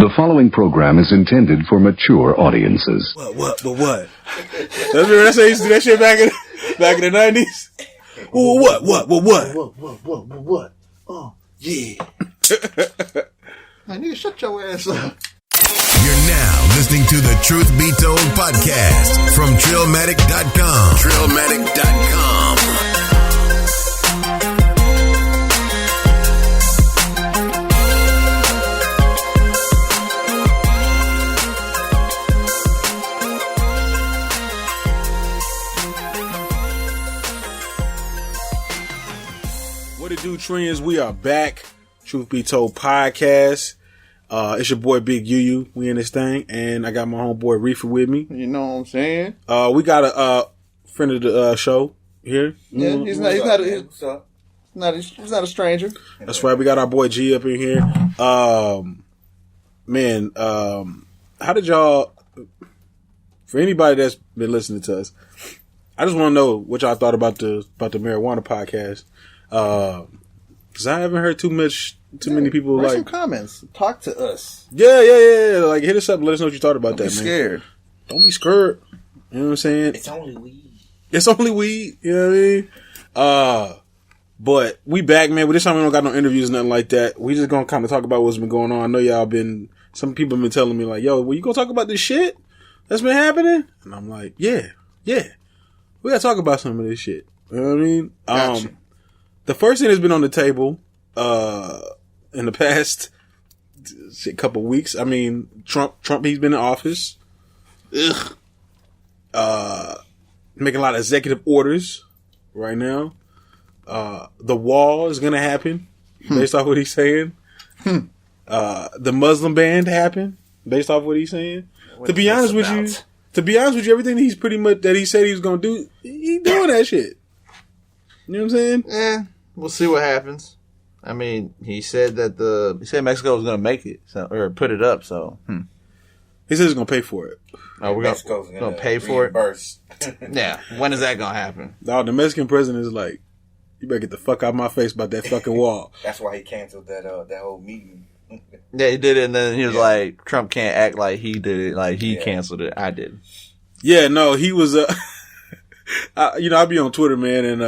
The following program is intended for mature audiences. What? That's how you used to do that shit back in the 90s? What? Oh, yeah. Nigga, shut your ass up. You're now listening to the Truth Be Told podcast from Trillmatic.com. Trillmatic.com. What it do, trends? We are back. Truth Be Told podcast. It's your boy Big Yu. We in this thing, and I got my homeboy Riffa with me. You know what I'm saying? We got a friend of the show here. Yeah, he's not a stranger. That's right. We got our boy G up in here. How did y'all? For anybody that's been listening to us, I just want to know what y'all thought about the marijuana podcast. Cause I haven't heard too many people Write like some comments. Talk to us. Yeah. Like hit us up and let us know what you thought about Don't that, be man. scared. Don't be scared. You know what I'm saying? It's only weed. It's only weed. You know what I mean? But we back, man. But this time we don't got no interviews, nothing like that. We just gonna kind of talk about what's been going on. I know some people have been telling me like, yo, well, you gonna talk about this shit that's been happening? And I'm like, yeah. We gotta talk about some of this shit. You know what I mean? Gotcha. The first thing that's been on the table, in the past couple weeks. I mean, Trump, he's been in office. Making a lot of executive orders right now. The wall is going to happen based off what he's saying. The Muslim ban happened based off what he's saying. To be honest with you, everything he's pretty much that he said he was going to do, he's doing that shit. You know what I'm saying? Yeah, we'll see what happens. I mean, he said Mexico was going to make it, or put it up. So He said he's going to pay for it. we're Mexico's going to pay for it. Yeah, when is that going to happen? The Mexican president is like, you better get the fuck out of my face about that fucking wall. That's why he canceled that whole meeting. Yeah, he did it, and then he was like, Trump can't act like he did it, like he canceled it. I did. Yeah, no, he was. I'll be on Twitter, man, and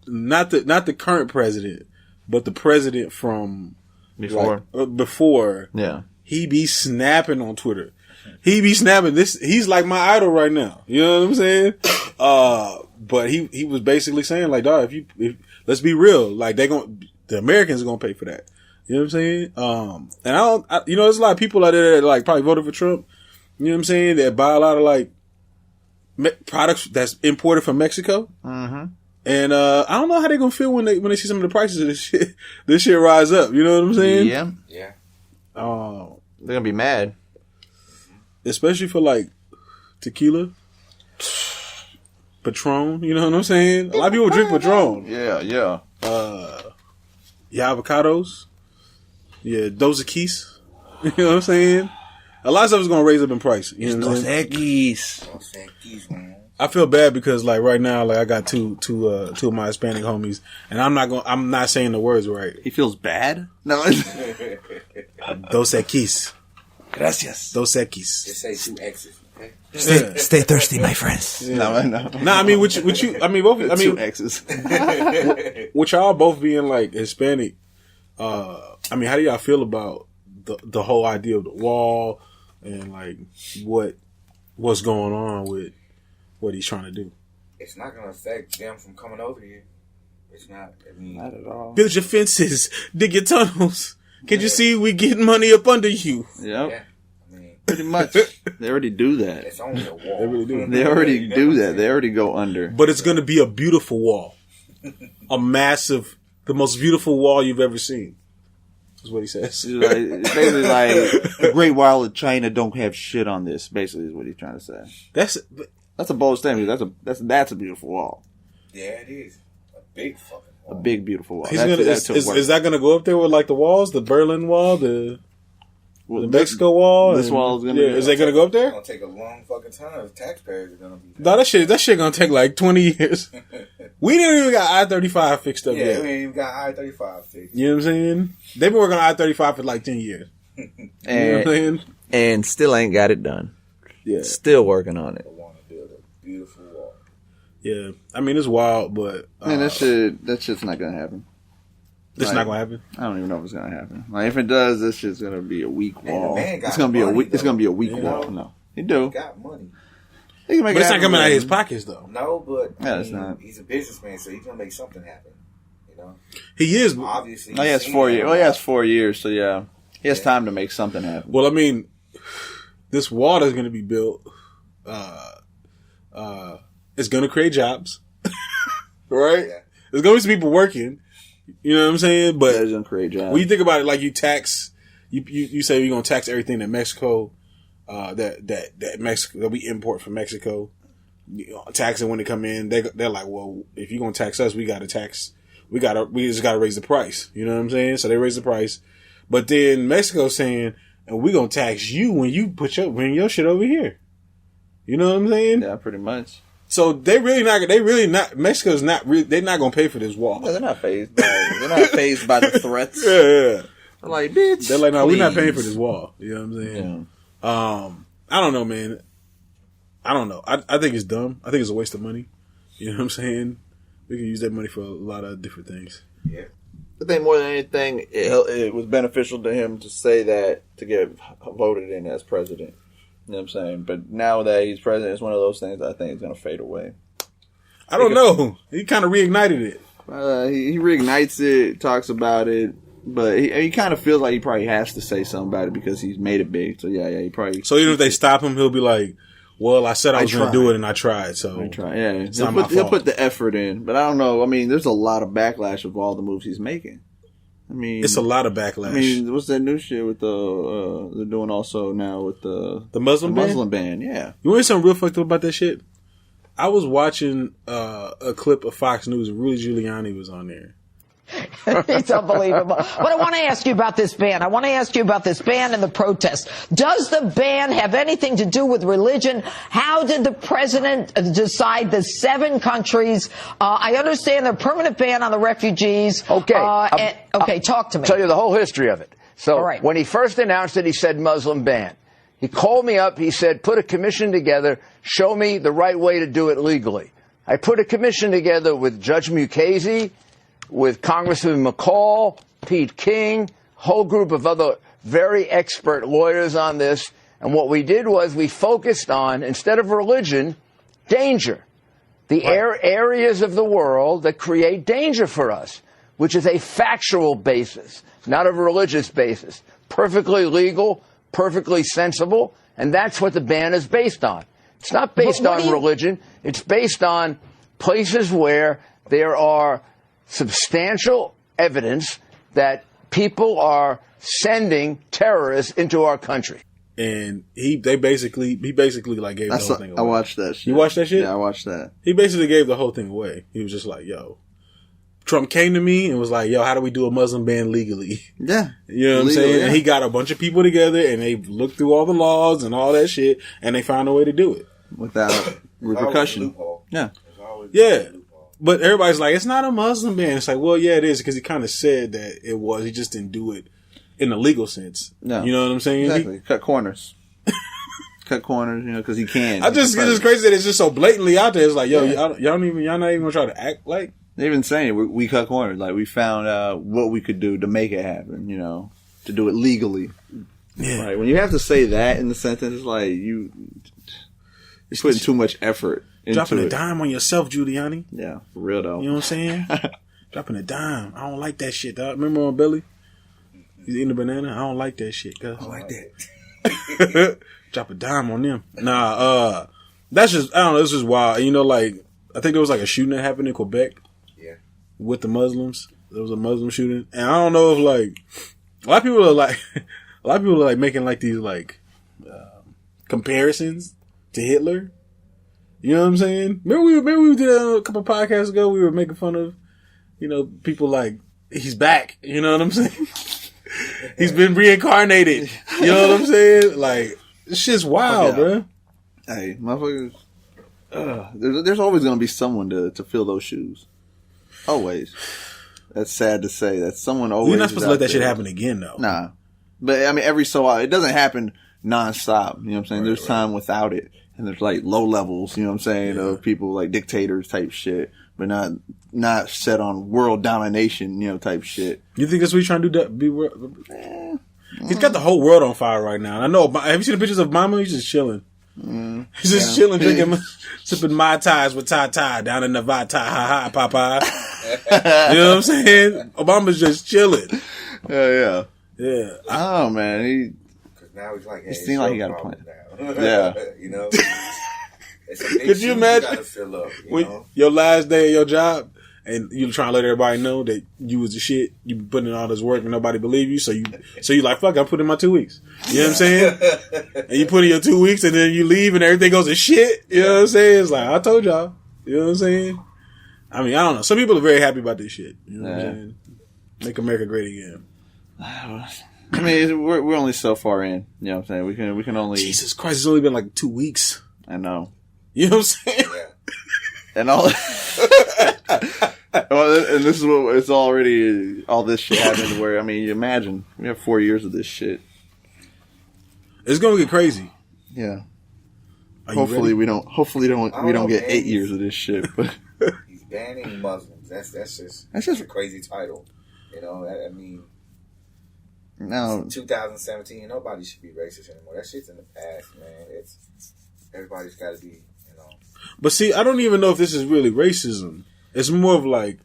not the current president, but the president from before. Yeah, he be snapping on Twitter. He be snapping this. He's like my idol right now. You know what I'm saying? But he was basically saying like, dog, if let's be real, like the Americans are gonna pay for that. You know what I'm saying? And there's a lot of people out there that like probably voted for Trump. You know what I'm saying? That buy a lot of like products that's imported from Mexico. Mm-hmm. And I don't know how they're gonna feel when they see some of the prices of this shit rise up. You know what I'm saying? Yeah. They're gonna be mad, especially for like tequila, Patron. You know what I'm saying? A lot of people drink Patron. Yeah. Avocados. Yeah, Dos Equis. You know what I'm saying? A lot of stuff is gonna raise up in price. You know what I'm saying? Dos Equis, man. I feel bad because like right now, like I got two of my Hispanic homies, and I'm not saying the words right. He feels bad? No. Dos Equis. Gracias. Dos Equis. Just say 2 X's, okay? Stay thirsty, my friends. Yeah. No. I mean, both. I mean, 2 X's. With y'all both being like Hispanic, I mean, how do y'all feel about the whole idea of the wall and like what's going on with what he's trying to do? It's not going to affect them from coming over here. It's not. I mean, Not at all. Build your fences, dig your tunnels. Can't you see we getting money up under you? Yep. yeah. I mean, Pretty much. They already do that. it's only a wall. They really do. They already do that. They already go under. But it's going to be a beautiful wall. A massive, the most beautiful wall you've ever seen. Is what he says. It's basically like the Great Wall of China don't have shit on this. Basically, is what he's trying to say. That's a bold statement. That's a beautiful wall. Yeah, it is. A big fucking wall. A big beautiful wall. Is that going to go up there with like the walls, the Berlin Wall, the Mexico Wall? This wall is going to. Yeah, is that going to go up there? It's going to take a long fucking time. The taxpayers are going to be. No, that shit going to take like 20 years. We didn't even got I-35 fixed up yet. We ain't even got I-35 fixed. You know what I'm saying? They've been working on I-35 for like 10 years. And still ain't got it done. Yeah. Still working on it. I want to build a beautiful wall. Yeah. I mean, it's wild, but... Man, that shit's not going to happen. It's not going to happen? I don't even know if it's going to happen. Like, if it does, this shit's going to be a weak wall. It's going to be a weak wall. No. He do. He got money. He can make but it's not coming out of his pockets, though. No, but it's not. He's a businessman, so he's going to make something happen. You know? He is. Obviously. He has 4 years. Well, he has 4 years, so yeah. He has time to make something happen. Well, I mean, this wall that's going to be built, it's going to create jobs. Right? Yeah. There's going to be some people working. You know what I'm saying? But it's going to create jobs. When you think about it, like you tax, you say you're going to tax everything that Mexico, that we import from Mexico, tax it when they come in. They're like, well, if you're going to tax us, we just got to raise the price. You know what I'm saying? So they raise the price. But then Mexico's saying, and we're going to tax you when you bring your shit over here. You know what I'm saying? Yeah, pretty much. So Mexico's not really, they're not going to pay for this wall. No, they're not phased by the threats. Yeah. They're like, bitch. They're like, no, we're not paying for this wall. You know what I'm saying? Yeah. I don't know, man. I don't know. I think it's dumb. I think it's a waste of money. You know what I'm saying? We can use that money for a lot of different things. Yeah. I think more than anything, it was beneficial to him to say that, to get voted in as president. You know what I'm saying? But now that he's president, it's one of those things that I think is going to fade away. I don't know. He kind of reignited it. He reignites it, talks about it, but he kind of feels like he probably has to say something about it because he's made it big. So yeah, he probably... So even if they stop him, he'll be like, well, I said I was going to do it and I tried, so... Yeah. He'll put the effort in. But I don't know. I mean, there's a lot of backlash of all the moves he's making. I mean... It's a lot of backlash. I mean, what's that new shit with they're doing also now with the Muslim ban? Muslim ban, yeah. You want something real fucked up about that shit? I was watching a clip of Fox News and Rudy Giuliani was on there. It's unbelievable. But I want to ask you about this ban. I want to ask you about this ban and the protest. Does the ban have anything to do with religion? How did the president decide the 7 countries? I understand the permanent ban on the refugees. Okay. Talk to me. I'll tell you the whole history of it. So when he first announced it, he said Muslim ban. He called me up. He said, put a commission together. Show me the right way to do it legally. I put a commission together with Judge Mukasey, with Congressman McCall, Pete King, whole group of other very expert lawyers on this. And what we did was we focused on, instead of religion, danger. The areas of the world that create danger for us, which is a factual basis, not a religious basis. Perfectly legal, perfectly sensible, and that's what the ban is based on. It's not based on religion. It's based on places where there are substantial evidence that people are sending terrorists into our country. And he basically like gave the whole thing away. I watched that shit. You watched that shit? Yeah, I watched that. He basically gave the whole thing away. He was just like, yo, Trump came to me and was like, yo, how do we do a Muslim ban legally? Yeah. You know what I'm saying? Yeah. And he got a bunch of people together and they looked through all the laws and all that shit and they found a way to do it. Without repercussion. Yeah. Yeah. But everybody's like, it's not a Muslim ban. It's like, well, yeah, it is, because he kind of said that it was. He just didn't do it in a legal sense. No. You know what I'm saying? Exactly. Cut corners. Cut corners, because he can. It's just crazy that it's just so blatantly out there. It's like, yo, y'all not even gonna try to act like. They're even saying we cut corners. Like, we found out what we could do to make it happen, to do it legally. Yeah. Right. When you have to say that in the sentence, it's like you're putting too much effort. Dropping a dime on yourself, Giuliani. Yeah, for real though. You know what I'm saying? Dropping a dime. I don't like that shit, dog. Remember on Billy? He's eating a banana. I don't like that shit, cuz. I like that. Drop a dime on them. Nah, that's just, I don't know, it's just wild. I think there was like a shooting that happened in Quebec. Yeah. With the Muslims. There was a Muslim shooting. And I don't know if a lot of people are making like these comparisons to Hitler. You know what I'm saying? Remember we did a couple podcasts ago. We were making fun of, people like, he's back. You know what I'm saying? He's been reincarnated. You know what I'm saying? Like, this shit's wild, bro. Hey, motherfuckers. There's always going to be someone to fill those shoes. Always. That's sad to say. That someone always. You're not supposed to let that shit happen again, though. Nah. But I mean, every so often, it doesn't happen nonstop. You know what I'm saying? There's time without it, and there's like low levels. You know what I'm saying? Of people like dictators type shit, but not set on world domination. You know, type shit. You think that's what he's trying to do? He's got the whole world on fire right now. And I know. Have you seen the pictures of Mama? He's just chilling. He's just chilling, drinking, sipping Mai Tais with Tai down in Nevada. Ha ha, Popeye. You know what I'm saying? Obama's just chilling. Yeah. Oh man, because now he's like, hey, it seems like he got a plan. Yeah, you know. Could you imagine you gotta fill up, when your last day of your job? And you trying to let everybody know that you was the shit. You been putting in all this work and nobody believe you. So you like, fuck, I'm putting in my 2 weeks. You know what I'm saying? And you put in your 2 weeks and then you leave and everything goes to shit. You know what I'm saying? It's like, I told y'all. You know what I'm saying? I mean, I don't know. Some people are very happy about this shit. You know what I'm saying? Make America great again. I mean, we're only so far in. You know what I'm saying? We can only. Jesus Christ, it's only been like 2 weeks. I know. You know what I'm saying? Yeah. And all. Well, and this is what it's already. All this shit happened. Where I mean, you imagine we have 4 years of this shit. It's gonna get crazy. Yeah. Hopefully we don't get 8 years of this shit. But he's banning Muslims. That's just a crazy title. You know, I mean. No. 2017, nobody should be racist anymore. That shit's in the past, man. Everybody's got to be, you know. But see, I don't even know if this is really racism. It's more of like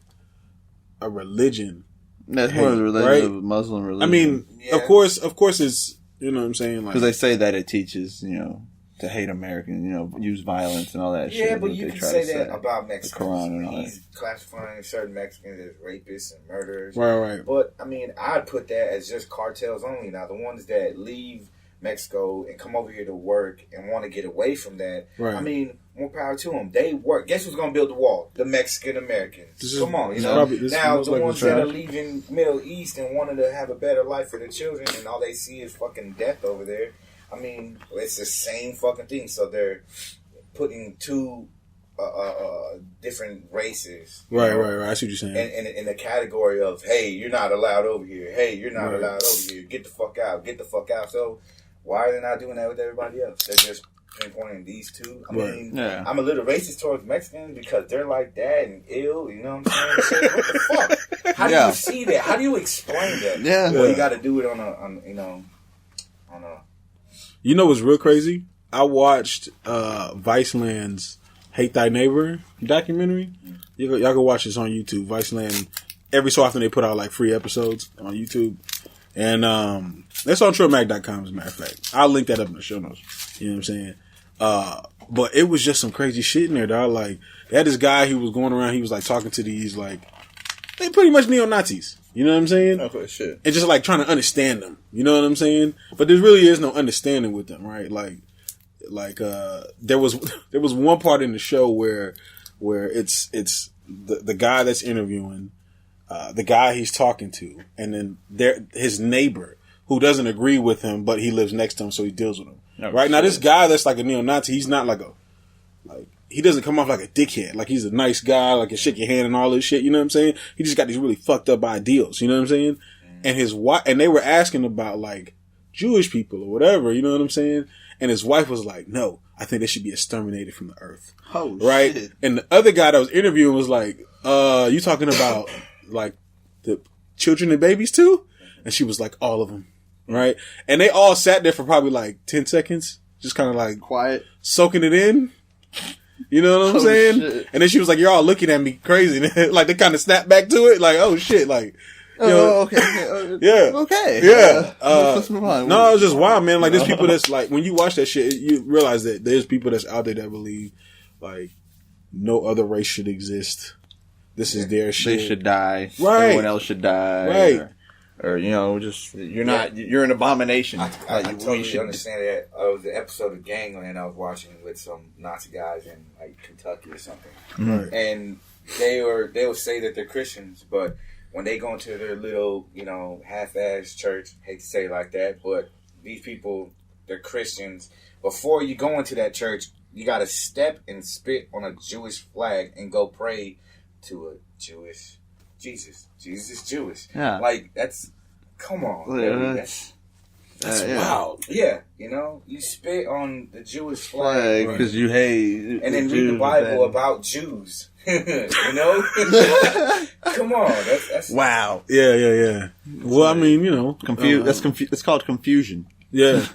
a religion. That's more of a religion, right? Of Muslim religion. I mean, of course, it's, you know what I'm saying? Because they say that it teaches, you know, to hate Americans, you know, use violence and all that shit. Yeah, but you can say that about Mexicans. The Quran and all He's classifying certain Mexicans as rapists and murderers. Right. But, I mean, I'd put that as just cartels only. Now, the ones that leave Mexico and come over here to work and want to get away from that, right. I mean, more power to them. They work. Guess who's going to build the wall? The Mexican Americans. Come on, you know. Now, the ones that are leaving Middle East and wanting to have a better life for their children and all they see is fucking death over there. I mean, it's the same fucking thing. So they're putting two different races. Right. I see what you're saying. In the category of, hey, you're not allowed over here. Hey, you're not allowed over here. Get the fuck out. Get the fuck out. So why are they not doing that with everybody else? They're just pinpointing these two. I mean, I'm a little racist towards Mexicans because they're like that and ill. You know what I'm saying? What the fuck? How do you see that? How do you explain that? Yeah. Well, you got to do it on a. You know what's real crazy? I watched Viceland's Hate Thy Neighbor documentary. Y'all go watch this on YouTube. Viceland, every so often they put out like free episodes on YouTube. And that's on TrillMac.com as a matter of fact. I'll link that up in the show notes. You know what I'm saying? But it was just some crazy shit in there, dog. Like, they had this guy who was going around, he was like talking to these like, they pretty much neo-Nazis. You know what I'm saying? Okay, shit. And just like trying to understand them. You know what I'm saying? But there really is no understanding with them, right? Like there was one part in the show where it's the guy that's interviewing, the guy he's talking to, and then his neighbor who doesn't agree with him, but he lives next to him, so he deals with him. Oh, right? Shit. Now this guy that's like a neo-Nazi, he's not like he doesn't come off like a dickhead. Like, he's a nice guy, like, he'll shake your hand and all this shit, you know what I'm saying? He just got these really fucked up ideals, you know what I'm saying? And his wife, and they were asking about, like, Jewish people or whatever, you know what I'm saying? And his wife was like, no, I think they should be exterminated from the earth. Oh, right? Shit. And the other guy that was interviewing was like, you talking about, like, the children and babies too? And she was like, all of them, right? And they all sat there for probably, like, 10 seconds, just kind of, like, quiet, soaking it in. You know what I'm saying? Shit. And then she was like, you're all looking at me crazy. Like, they kind of snapped back to it. Like, oh shit. Like, you know, okay. Yeah. Okay. Yeah. Let's move on. No, it's just wild, man. Like, there's people that's like, when you watch that shit, you realize that there's people that's out there that believe, like, no other race should exist. This is their shit. They should die. Right. Everyone else should die. Right. Or you know, just you're an abomination. I totally understand that. It was the episode of Gangland I was watching with some Nazi guys in like Kentucky or something, right. And they will say that they're Christians, but when they go into their little, you know, half-ass church, hate to say it like that, but these people, they're Christians. Before you go into that church, you got to step and spit on a Jewish flag and go pray to a Jewish Jesus. Jesus is Jewish. Yeah. Like, that's, come on. That's wild. Yeah, you know, you spit on the Jewish flag because you hate, and then read the Bible about Jews. You know, come on, that's wow. Yeah. Well, I mean, you know, It's called confusion. Yeah.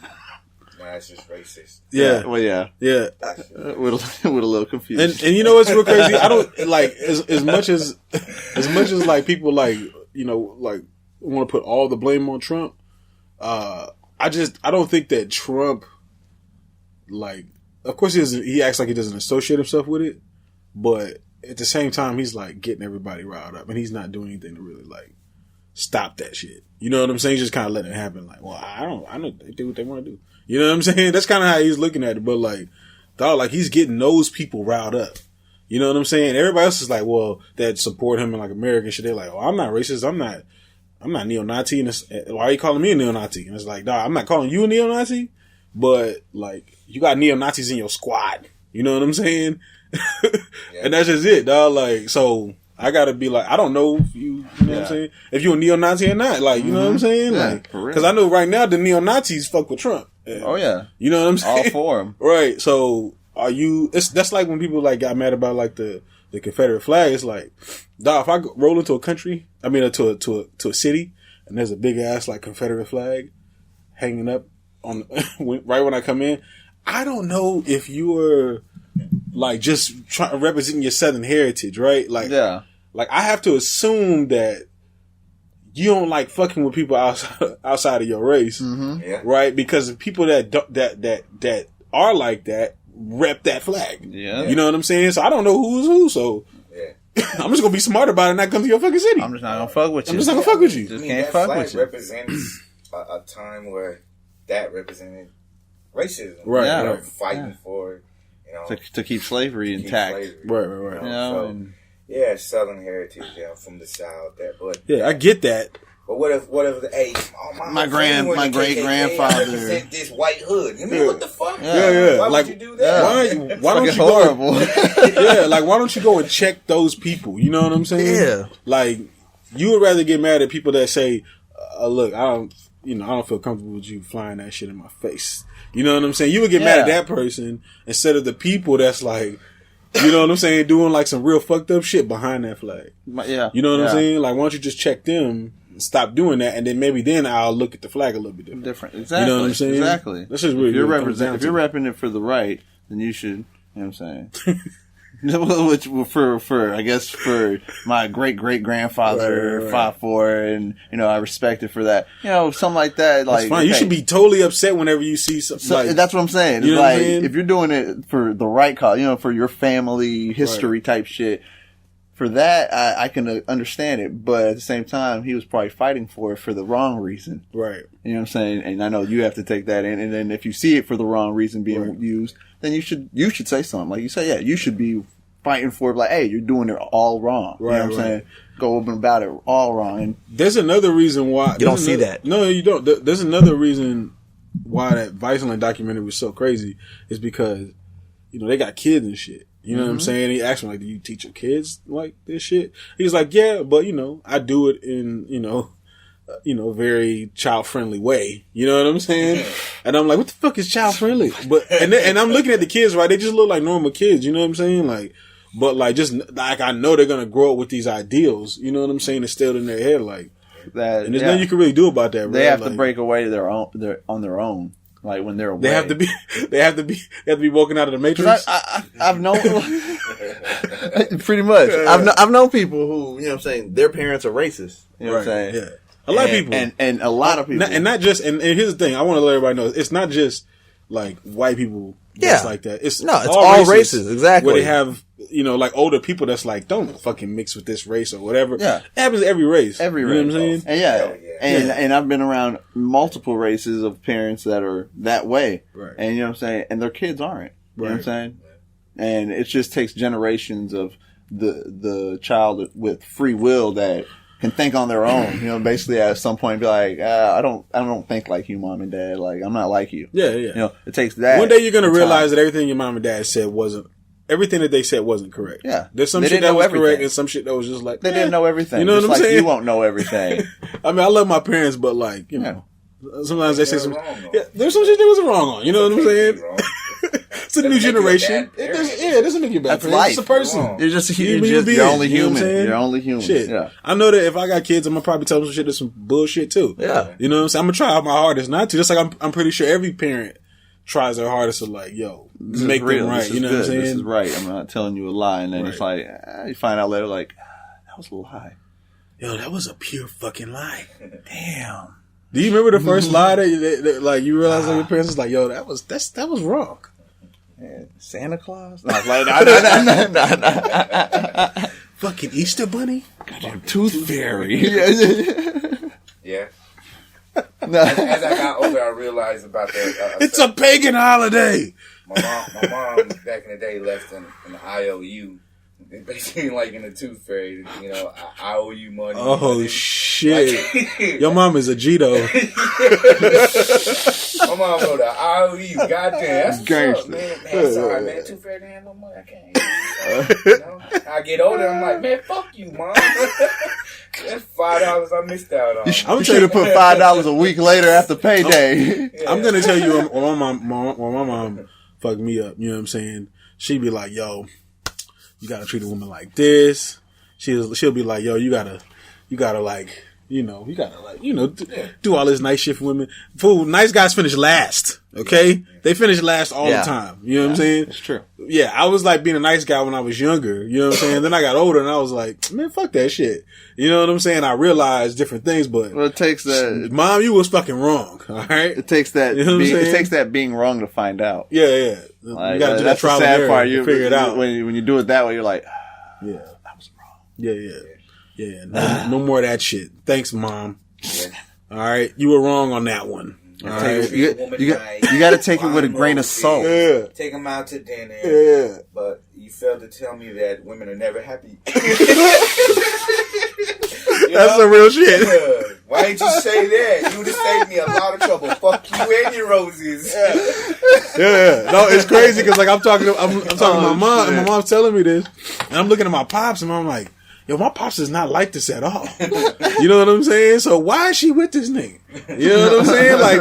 Nah, it's just racist. Yeah. Well, yeah. With a little confusion. And you know what's real crazy? I don't like as much as like people like, you know, like want to put all the blame on Trump. I don't think that Trump, like, of course he acts like he doesn't associate himself with it, but at the same time he's like getting everybody riled up and he's not doing anything to really like stop that shit. You know what I'm saying? He's just kind of letting it happen. Like, well, I know they do what they want to do. You know what I'm saying? That's kind of how he's looking at it. But like, dog, like he's getting those people riled up. You know what I'm saying? Everybody else is like, well, that support him in like American shit. They're like, oh, I'm not racist. I'm not neo-Nazi. And why are you calling me a neo-Nazi? And it's like, dog, I'm not calling you a neo-Nazi, but like, you got neo-Nazis in your squad. You know what I'm saying? And that's just it, dog. Like, so I gotta be like, I don't know if you know what I'm saying? If you're a neo-Nazi or not. Like, you know what I'm saying? Yeah, like, cause I know right now the neo-Nazis fuck with Trump. Oh yeah. You know what I'm saying? All for him. Right. So that's like when people like got mad about like the Confederate flag. It's like, dog, if I roll into a country, I mean, to a city and there's a big ass like Confederate flag hanging up on, right when I come in, I don't know if you are like just representing your Southern heritage, right? Like, like I have to assume that you don't like fucking with people outside of your race, right? Because the people that are like that rep that flag. Yeah, you know what I'm saying. So I don't know who's who. So I'm just gonna be smart about it and not come to your fucking city. I'm just not gonna fuck with you. I'm just not gonna fuck with you. Just can't fuck with you. That flag represents a time where that represented racism, right? You know, fighting for, you know, to keep slavery intact, right. You know, so, yeah, Southern heritage, from the South. But I get that. But what if my great grandfather represent this white hood? I mean, what the fuck? Why like, would you do that? Why don't you horrible. Like why don't you go and check those people? You know what I'm saying? Yeah. Like you would rather get mad at people that say, "Look, I don't feel comfortable with you flying that shit in my face." You know what I'm saying? You would get mad at that person instead of the people that's like, you know what I'm saying, doing like some real fucked up shit behind that flag. Yeah. You know what I'm saying? Like, why don't you just check them, stop doing that, and then maybe I'll look at the flag a little bit different. Exactly. You know what I'm saying? Exactly. That's just really if you're repping it for the right, then you should, you know what I'm saying? Which for I guess for my great grandfather fought for, and I respect it for that. Something like that. Like, that's fine. Okay. You should be totally upset whenever you see something. So, that's what I'm saying. It's like if you're doing it for the right cause, for your family history type shit. For that, I can understand it, but at the same time, he was probably fighting for it for the wrong reason. Right. You know what I'm saying? And I know you have to take that in. And then if you see it for the wrong reason being used, then you should say something. Like you say, you should be fighting for it. Like, hey, you're doing it all wrong. Right, you know what I'm saying? Go open about it all wrong. And there's another reason why. You don't see that. No, you don't. There's another reason why that Viceland documentary was so crazy is because, they got kids and shit. You know what I'm saying? He asked me, like, do you teach your kids like this shit? He's like, yeah, but I do it in, very child friendly way. You know what I'm saying? And I'm like, what the fuck is child friendly? But, and I'm looking at the kids, right? They just look like normal kids. You know what I'm saying? Like, but like, just like, I know they're going to grow up with these ideals. You know what I'm saying? Instilled in their head. Like, that, and there's nothing you can really do about that, bro. They have to break away they're on their own. Like when they're away. They have to be woken out of the matrix. I've known pretty much. I've known people who, what I'm saying, their parents are racist. You know what I'm saying? Yeah. A lot of people. And a lot of people. And not just, and here's the thing, I want to let everybody know, it's not just like white people that's like that. It's all races, exactly. Where they have, like older people that's like, don't fucking mix with this race or whatever. Yeah. It happens to every race. Every race. You know what I'm saying? And I've been around multiple races of parents that are that way. Right. And you know what I'm saying? And their kids aren't. You know what I'm saying? And it just takes generations of the child with free will that can think on their own, basically at some point be like, I don't think like you, mom and dad. Like, I'm not like you. Yeah. It takes that. One day you're going to realize that everything your mom and dad said everything that they said wasn't correct. Yeah. There's some shit that was correct and some shit that was just like, they didn't know everything. You know what I'm saying? You won't know everything. I mean, I love my parents, but like, Sometimes they say some. Yeah, there's some shit they was wrong on. You know what I'm saying? It's a new generation. It doesn't make you a bad person. It's a person. You're just you're only human. You're only human. Shit. Yeah. I know that if I got kids, I'm gonna probably tell them some shit that's some bullshit too. Yeah. You know what I'm saying? I'm gonna try my hardest not to. Just like I'm pretty sure every parent tries their hardest to like, yo, make them right. You know what I'm saying? This is right. I'm not telling you a lie, and then it's like you find out later, like that was a lie. Yo, that was a pure fucking lie. Damn. Do you remember the first lie that like you realized that your parents was like, yo, that was wrong. Man, Santa Claus? No, no. Fucking Easter Bunny? Goddamn Tooth Fairy. Yeah. As I got older, I realized about that. It's a pagan holiday. My mom back in the day left an IOU. Basically, like in the Tooth Fairy, you know, I owe you money. Oh shit! Like, your mom is a Gito. My mom wrote I owe you. Goddamn, that's what's up, man. Sorry, man. Tooth Fairy didn't have no money. I can't. You know? I get older, I'm like, man, fuck you, mom. That's $5 I missed out on. I'm trying to put $5 a week later after payday. I'm gonna tell you when my mom fucked me up. You know what I'm saying? She'd be like, yo. You gotta treat a woman like this. She'll be like, yo, you gotta like, you gotta like, do all this nice shit for women. Fool, nice guys finish last. Okay? They finish last all the time. You know what I'm saying? It's true. Yeah, I was like being a nice guy when I was younger. You know what I'm saying? Then I got older and I was like, man, fuck that shit. You know what I'm saying? I realized different things, but it takes that. Mom, you was fucking wrong. All right? It takes that. You know it takes that being wrong to find out. Yeah. Like, you gotta do that trial and error part. You figure it out. When you do it that way, you're like, yeah, that was wrong. Yeah. No more of that shit. Thanks, Mom. All right, you were wrong on that one. All right. You got to take it with a grain of salt. Yeah. Take them out to dinner. Yeah. But you failed to tell me that women are never happy. That's some real shit. Yeah. Why didn't you say that? You would have saved me a lot of trouble. Fuck you and your roses. Yeah. No, it's crazy because like I'm talking to my mom, and my mom's telling me this, and I'm looking at my pops, and I'm like, yo, my pops is not like this at all. You know what I'm saying? So why is she with this nigga? You know what I'm saying? Like,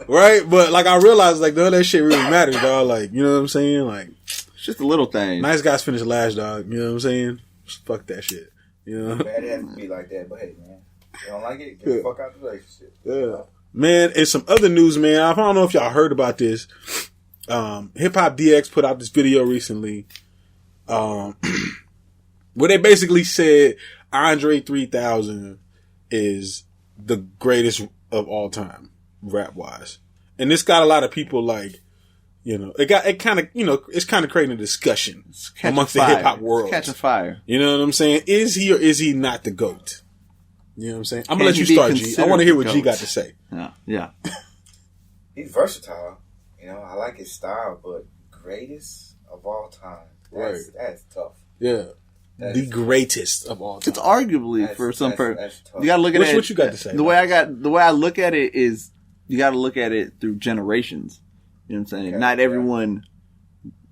right? But like I realized like none of that shit really matters, dog. Like, you know what I'm saying? Like, it's just a little thing. Nice guys finish last, dog. You know what I'm saying? Fuck that shit. You know? Bad has to be like that, but hey, man. You don't like it? Get the fuck out the relationship. Yeah. Man, and some other news, man. I don't know if y'all heard about this. HipHopDX put out this video recently. Where they basically said Andre 3000 is the greatest of all time, rap wise. And this got a lot of people like, it's kind of creating a discussion amongst the hip hop world. It's catching fire. You know what I'm saying? Is he or is he not the GOAT? You know what I'm saying? I'm going to let you start, G. I want to hear what G got to say. Yeah. He's versatile. I like his style, but greatest of all time. That's tough. Yeah. The greatest of all time. It's arguably for some person. You got to look at it. What you got to say? The way I look at it is you got to look at it through generations. You know what I'm saying? Okay, not everyone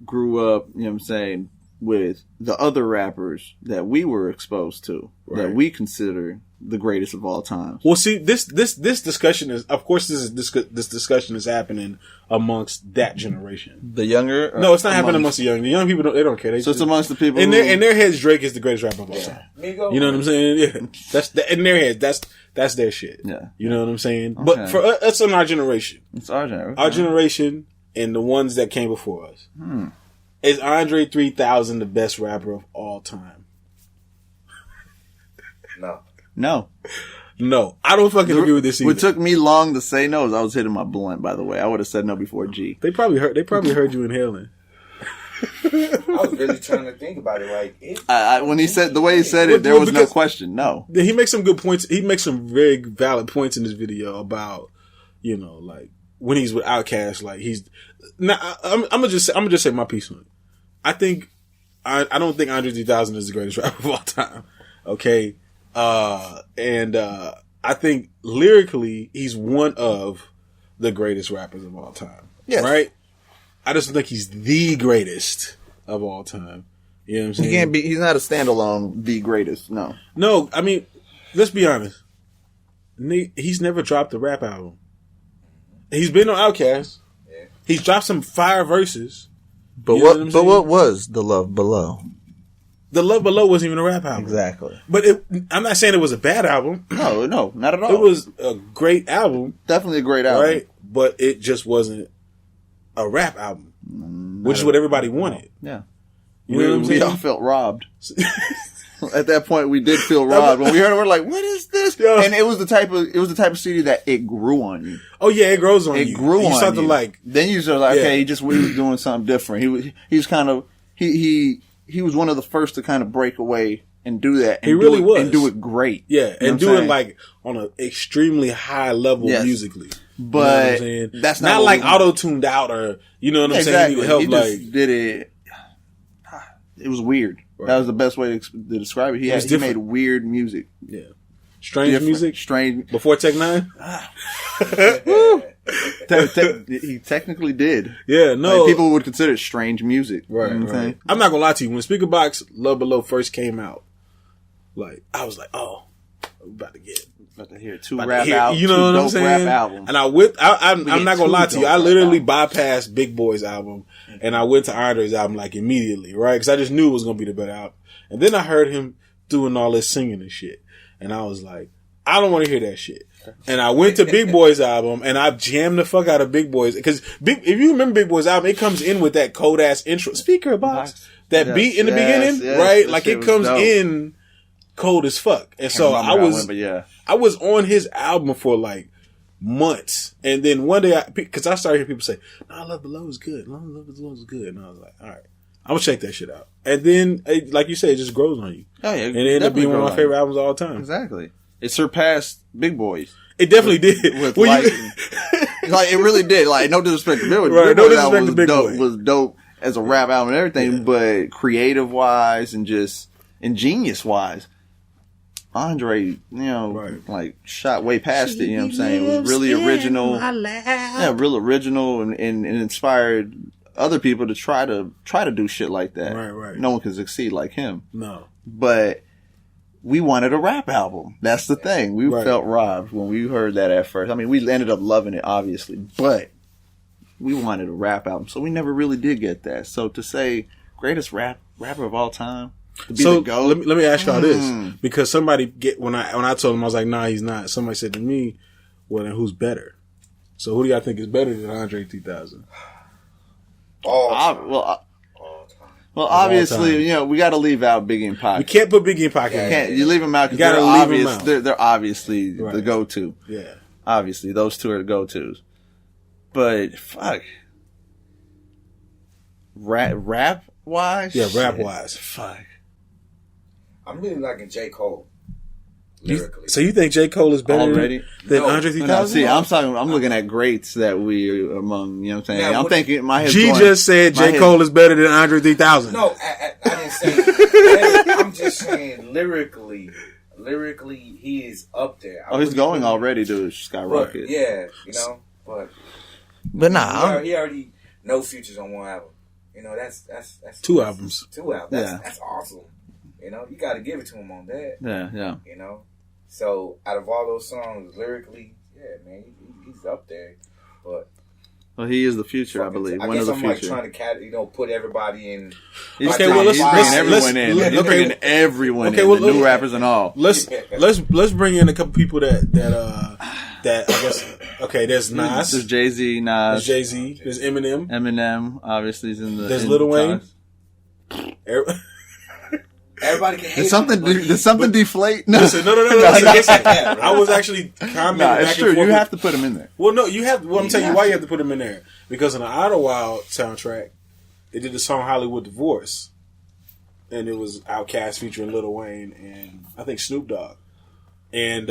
grew up, you know what I'm saying, with the other rappers that we were exposed to, that we consider the greatest of all time. Well, see, this discussion is, of course, this discussion is happening amongst that generation. The younger? No, it's not happening amongst the young. The young people, they don't care. So it's amongst the people in their heads, Drake is the greatest rapper of all time. Migos. You know what I'm saying? Yeah. In their heads, that's their shit. Yeah. You know what I'm saying? Okay. But for us in our generation. It's our generation. Our generation and the ones that came before us. Is Andre 3000 the best rapper of all time? No. I don't fucking agree with this either. What took me long to say no is I was hitting my blunt, by the way. I would have said no before G. They probably heard you inhaling. I was really trying to think about it. Like, when he said the way he said it, there was no question. No. He makes some good points. He makes some very valid points in this video about, like when he's with Outkast, like he's. Now, I'm gonna just say my piece on it. I don't think Andre 3000 is the greatest rapper of all time. Okay. I think lyrically he's one of the greatest rappers of all time. Yes. Right? I just don't think he's the greatest of all time. You know what I'm saying? He's not a standalone the greatest. No. No, I mean, let's be honest. He's never dropped a rap album. He's been on Outkast. Yeah. He's dropped some fire verses. But what was The Love Below? The Love Below wasn't even a rap album. Exactly. But I'm not saying it was a bad album. No, not at all. It was a great album. Definitely a great album. Right? But it just wasn't a rap album. Which is what everybody wanted. Yeah. You know what I'm saying? We all felt robbed. At that point, we did feel robbed. When we heard it, we're like, what is this? Yo. And it was the type of CD that it grew on you. Oh yeah, it grows on you. It grew on you. Then you start like, okay, he was doing something different. He was kind of, he was one of the first to kind of break away and do that. And he really was. And do it great. Yeah, and do it like on an extremely high level musically. But you know what I'm that's not like auto-tuned out or, you know what I'm saying? He helped, he just did it. It was weird. Right. That was the best way to describe it. He made weird music. Yeah. Strange music? Strange. Before Tech 9? He technically did. Yeah, no. Like, people would consider it strange music. Right, you know right. I'm not gonna lie to you. When Speaker Box Love Below first came out, like, I was like, oh, I'm about to hear two rap albums. You know what I'm saying? And I'm not gonna lie to you. I literally bypassed Big Boy's album and I went to Andre's album like immediately, right? Because I just knew it was gonna be the better album. And then I heard him doing all this singing and shit, and I was like, I don't want to hear that shit. And I went to Big Boy's album and I jammed the fuck out of Big Boy's because if you remember Big Boy's album, it comes in with that cold ass intro Speaker Box, that beat in the beginning, right? Like it comes in cold as fuck. And so I was on his album for like months. And then one day, because I started hearing people say, no, Love Below is good. Love Below is good. And I was like, all right, I'm going to check that shit out. And then, like you said, it just grows on you. Oh, yeah. And it ended up being one of my favorite albums of all time. Exactly. It surpassed Big Boys. It definitely did. With like it really did. Like, no disrespect to Big Boys. Right, no disrespect to Big Boys. Was dope as a rap album and everything, but creative wise and just ingenious wise, Andre, like shot way past it, you know what I'm saying? It was really original. Yeah, real original and inspired other people to try to do shit like that. Right. No one can succeed like him. No. But we wanted a rap album. That's the thing. We felt robbed when we heard that at first. I mean, we ended up loving it, obviously, but we wanted a rap album. So we never really did get that. So to say greatest rapper of all time, so let me ask y'all this, because somebody when I told him, I was like, nah, he's not. Somebody said to me, well, then who's better? So who do y'all think is better than Andre 3000? Well, obviously, we got to leave out Biggie and Pac. We can't put Biggie and Pac in. You leave them out because they're obviously the go-to. Yeah, obviously those two are the go-tos. But fuck, rap wise, rap wise, fuck. I'm really liking J. Cole. Lyrically. So you think J. Cole is better than Andre 3000? No, see, I'm looking at greats that we among, you know what I'm saying? I'm thinking, my head's G just said J. Cole is better than Andre 3000. No, I didn't say that. I'm just saying lyrically, he is up there. He's going already to skyrocket. But, yeah, but nah. He already no features on one album. That's two albums. That's awesome. You got to give it to him on that. Yeah. So out of all those songs, lyrically, man, he's up there. But he is the future, I believe. I guess I'm like trying to put everybody in. Okay, well let's bring everyone in. He's bringing everyone in, the new rappers and all. Let's bring in a couple people that I guess. Okay, there's Nas. There's Jay-Z, Nas. There's Jay-Z. There's Eminem. Eminem, obviously, is in the. There's Lil Wayne. Everybody can hate. Did something deflate? No. Listen, no. Listen, I was actually commenting back it's true. and forth. You have to put him in there. Well, no, you have. Well, I'm telling you why you have to put him in there. Because in the Idlewild soundtrack, they did the song Hollywood Divorce, and it was Outkast featuring Lil Wayne and I think Snoop Dogg, and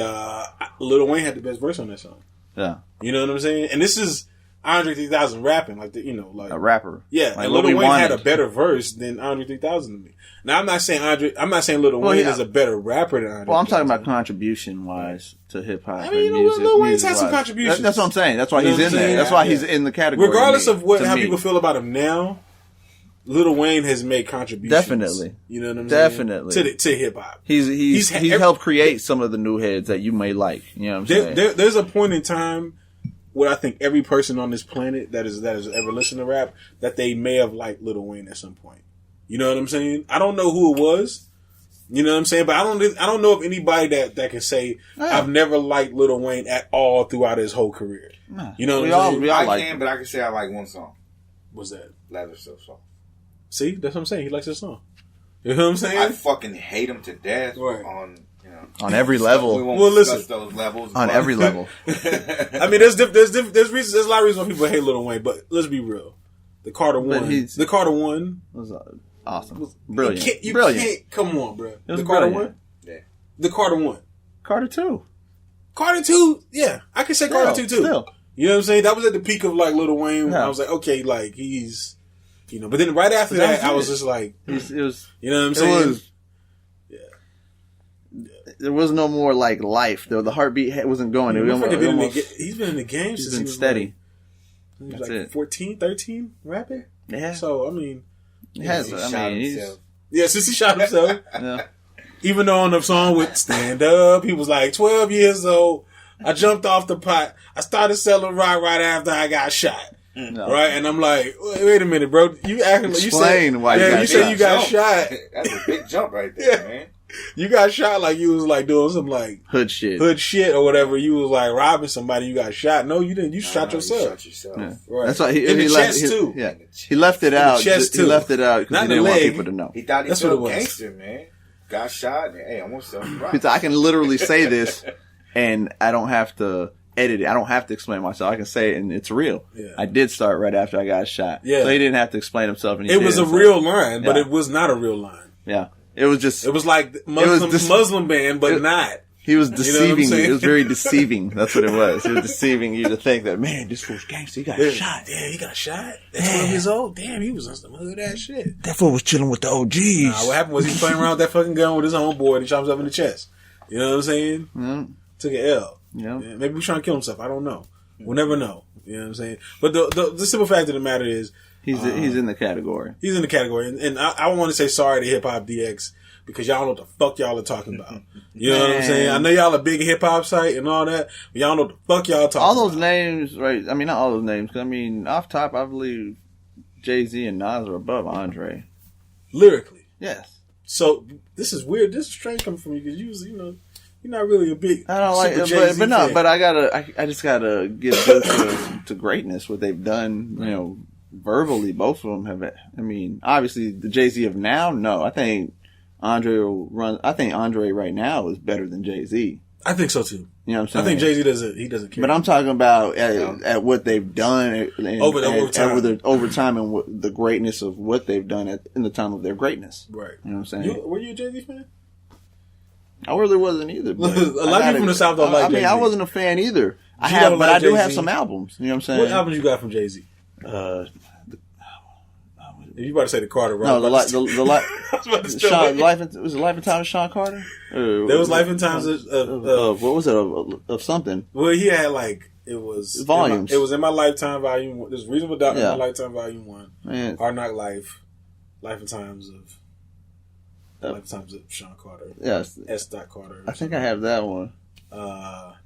Lil Wayne had the best verse on that song. Yeah, you know what I'm saying. And this is Andre 3000 rapping like a rapper. Yeah, like and Lil Wayne had a better verse than Andre 3000 to me. Now I'm not saying Lil Wayne is a better rapper than Andre. Well, I'm talking about contribution wise to hip hop. I mean, Lil Wayne's had some contributions. That's what I'm saying. That's why he's in there. That's why he's in the category. Regardless of how people feel about him now, Lil Wayne has made contributions. Definitely. You know what I'm saying? Definitely. To hip hop. He's helped create some of the new heads that you may like. You know what I'm saying? There's a point in time what I think every person on this planet that has ever listened to rap, that they may have liked Lil Wayne at some point. You know what I'm saying? I don't know who it was. You know what I'm saying? But I don't know of anybody that can say I've never liked Lil Wayne at all throughout his whole career. You know what I'm saying? I can, but I can say I like one song. What's that? Leather So Soft. See, that's what I'm saying. He likes this song. You know what I'm saying? I fucking hate him to death on every level. We won't discuss those levels. On every level. I mean, there's reasons. There's a lot of reasons why people hate Lil Wayne, but let's be real. The Carter one was awesome. Brilliant. You can't, come on, bro. The Carter one? Yeah. The Carter one. Carter 2. Carter 2, yeah. I can say Carter 2 too. Still. You know what I'm saying? That was at the peak of like Lil Wayne. Yeah. I was like, okay, like he's, you know. But then right after that, I was just like, it was. You know what I'm saying? There was no more like life. The heartbeat wasn't going. He's been in the game since he was steady. Like, he was like 14, 13 rapping. Yeah. So I mean, since he shot himself. Yeah. Even though on the song with Stand Up, he was like 12 years old. I jumped off the pot. I started selling rock right after I got shot. No. Right? And I'm like, wait a minute, bro. You acting like you said why you said you got shot. That's a big jump right there, man. You got shot like you was like doing some like hood shit or whatever. You was like robbing somebody. You got shot. No, you didn't. You shot yourself. You shot yourself. Yeah. Right. That's why he chest too. Yeah, he left it out. He left it out because he didn't want people to know. He thought he was a gangster, man. Got shot. Hey, I want something right. I can literally say this, and I don't have to edit it. I don't have to explain myself. I can say it, and it's real. Yeah. I did start right after I got shot. Yeah. So he didn't have to explain himself. And it was a real line, but it was not a real line. Yeah. It was just. It was like Muslim band, but not. He was deceiving you. It was very deceiving. That's what it was. He was deceiving you to think that, man, this fool's gangster. He got shot. Yeah, he got shot. At 12 years old. Damn, he was on some hood ass shit. That fool was chilling with the OGs. Nah, what happened was he was playing around with that fucking gun with his homeboy and he shot himself in the chest. You know what I'm saying? Mm-hmm. Took an L. Yeah. Maybe he was trying to kill himself. I don't know. We'll never know. You know what I'm saying? But the simple fact of the matter is, he's in the category. He's in the category, and I want to say sorry to HipHopDX. Because y'all know what the fuck y'all are talking about. You know what I'm saying? I know y'all a big hip hop site and all that, but y'all know what the fuck y'all talking about. All those names, right? I mean, not all those names. Cause I mean, off top, I believe Jay-Z and Nas are above Andre. Lyrically. Yes. So, this is weird. This is strange coming from you because usually, you know, you're not really a big. I don't like it, but no, but I just gotta give due to greatness, what they've done, you know, verbally. Both of them have, I mean, obviously the Jay-Z of now, no. I think Andre right now is better than Jay-Z. I think so too. You know what I'm saying? I think Jay-Z doesn't care. But I'm talking about at what they've done over time and what, the greatness of what they've done in the time of their greatness. Right. You know what I'm saying? Were you a Jay-Z fan? I really wasn't either. A lot of people from the South don't like Jay-Z. I mean, I wasn't a fan either. I do have some albums. You know what I'm saying? What albums you got from Jay-Z? If you about to say the Carter, right? No, was it Life and Times of Sean Carter? There was Life and Times of what was it of something? Well, he had like it was volumes. It was in my Lifetime Volume 1. There's Reasonable Doubt in my Lifetime Volume 1. Hard Knock Life, Life and Times of Sean Carter. Yes, S. Carter. I think I have that one.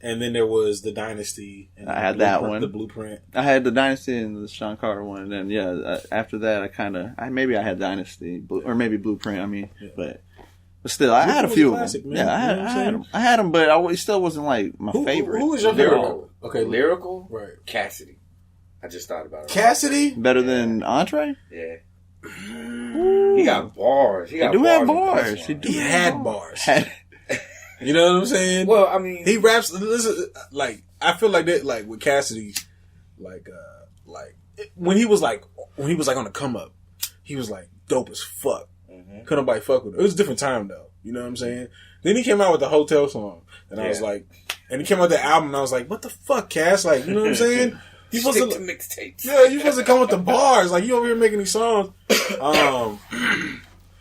And then there was the Dynasty. And I had that one. The Blueprint. I had the Dynasty and the Sean Carter one, and then after that, I had Dynasty or maybe Blueprint. I mean, but still, I had a few of them. Man. Yeah, I had them, but I still wasn't like my favorite. Who was your lyrical? Okay, lyrical. Right, Cassidy. I just thought about it. Cassidy better than Andre. Yeah. He got bars. He had bars. He had bars. You know what I'm saying? Well, I mean, he raps. Listen, like I feel like that. Like with Cassidy, like when he was like on the come up, he was like dope as fuck. Mm-hmm. Couldn't nobody fuck with him. It was a different time though. You know what I'm saying? Then he came out with the Hotel song, and I was like, and he came out with the album, and I was like, what the fuck, Cass? Like, you know what I'm saying? You supposed to mixtapes. Yeah, you supposed to come with the bars. Like you over here making these songs. And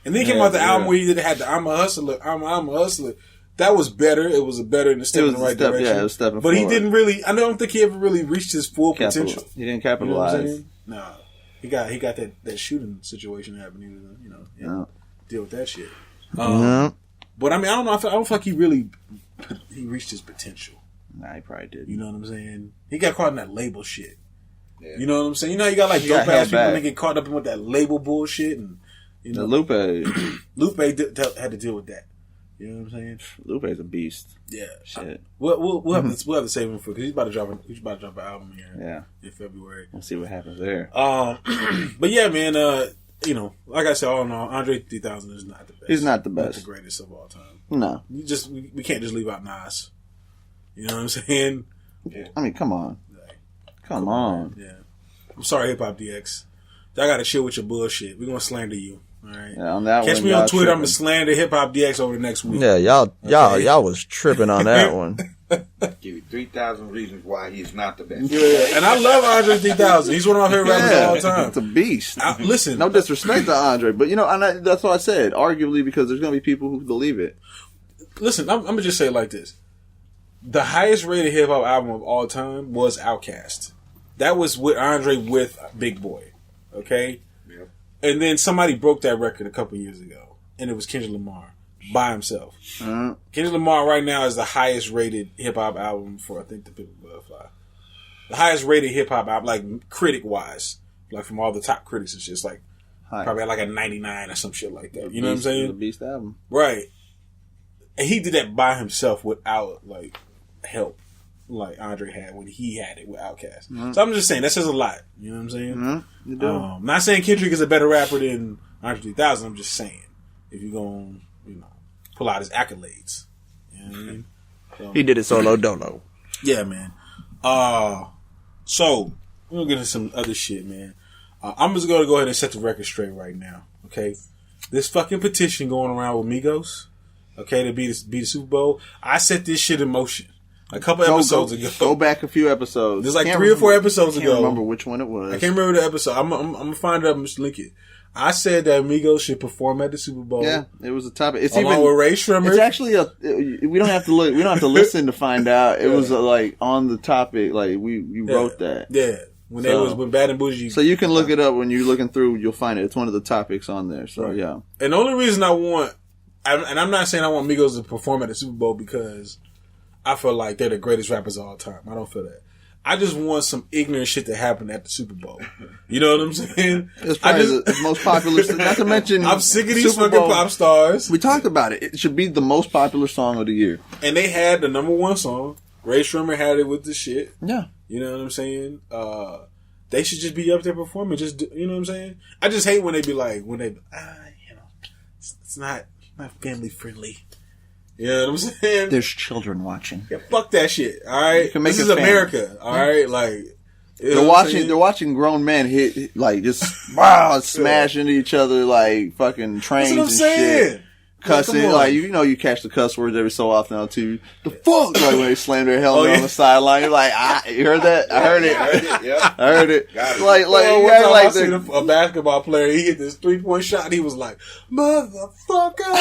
then he came out with the album where he had the I'm a Hustler. I'm a Hustler. That was better. It was better in the step in the right direction. Yeah, it was stepping but forward. He didn't really. I don't think he ever really reached his full potential. He didn't capitalize. You know what I'm saying? Nah, he got that shooting situation happening. You know, deal with that shit. But I mean, I don't know. I don't feel like he reached his potential. Nah, he probably did. You know what I'm saying? He got caught in that label shit. Yeah. You know what I'm saying? You know how you got like dope ass people and they get caught up in with that label bullshit, and you know, Lupe had to deal with that. You know what I'm saying? Lupe's a beast. Yeah, shit. We'll have to save him for because he's about to drop an album here. In February. We'll see what happens there. But yeah, man. You know, like I said, all in all, Andre 3000 is not the best. He's not the best. Not the greatest of all time. No, we can't just leave out Nas. You know what I'm saying? Yeah. I mean, come on. Come on. Yeah. I'm sorry, HipHopDX. I got to chill with your bullshit. We're going to slander you. All right. Yeah, on that Catch one, me on Twitter. tripping. I'm going to slander HipHopDX over the next week. Yeah, y'all was tripping on that one. Give you 3,000 reasons why he's not the best. Yeah, and I love Andre 3000. He's one of my favorite rappers of all time. It's a beast. Listen. No disrespect to Andre, but that's what I said. Arguably, because there's going to be people who believe it. Listen, I'm going to just say it like this. The highest rated hip hop album of all time was Outkast. That was with Andre with Big Boy. Okay? Yep. And then somebody broke that record a couple years ago. And it was Kendrick Lamar by himself. Uh-huh. Kendrick Lamar right now is the highest rated hip hop album for, I think, the People Butterfly. The highest rated hip hop album, like critic wise. Like from all the top critics and shit. It's like probably like a 99 or some shit like that. You know what I'm saying? The Beast album. Right. And he did that by himself without like help like Andre had when he had it with Outkast. Mm-hmm. So I'm just saying that says a lot. You know what I'm saying? Mm-hmm. You do. I'm not saying Kendrick is a better rapper than Andre 3000. I'm just saying if you're gonna pull out his accolades. You know what I mean? So, He did it solo dolo. yeah, man. So we're gonna get into some other shit, man. I'm just gonna go ahead and set the record straight right now. Okay, this fucking petition going around with Migos. Okay, to be the Super Bowl. I set this shit in motion a couple episodes ago. Go back a few episodes. There's like 3 or 4 episodes ago. I can't remember which one it was. I can't remember the episode. I'm gonna find it up and just link it. I said that Migos should perform at the Super Bowl. Yeah, it was a topic. It's along with Ray Shrimmer. It's actually we don't have to look. We don't have to listen to find out. It was like on the topic. Like we wrote that. Yeah. When Bad and Bougie. So you can look it up when you're looking through. You'll find it. It's one of the topics on there. So right. Yeah. And the only reason I want, and I'm not saying I want Migos to perform at the Super Bowl because I feel like they're the greatest rappers of all time. I don't feel that. I just want some ignorant shit to happen at the Super Bowl. You know what I'm saying? It's probably the most popular. Not to mention, I'm sick of these fucking pop stars. We talked about it. It should be the most popular song of the year. And they had the #1 song. Ray Shrimmer had it with the shit. Yeah. You know what I'm saying? They should just be up there performing. You know what I'm saying? I just hate when they be like, it's not family friendly. You know what I'm saying? There's children watching. Yeah, fuck that shit. All right, this is America. All right, like they're watching grown men hit like just smash into each other like fucking trains. That's what I'm saying. Shit. Cussing, like you catch the cuss words every so often on TV. The fuck, like when they slam their helmet on the sideline, you're like, you heard that? I heard it. Yeah. I heard it. Got it. I seen a basketball player. He hit this 3-point shot. And he was like, "Motherfucker!"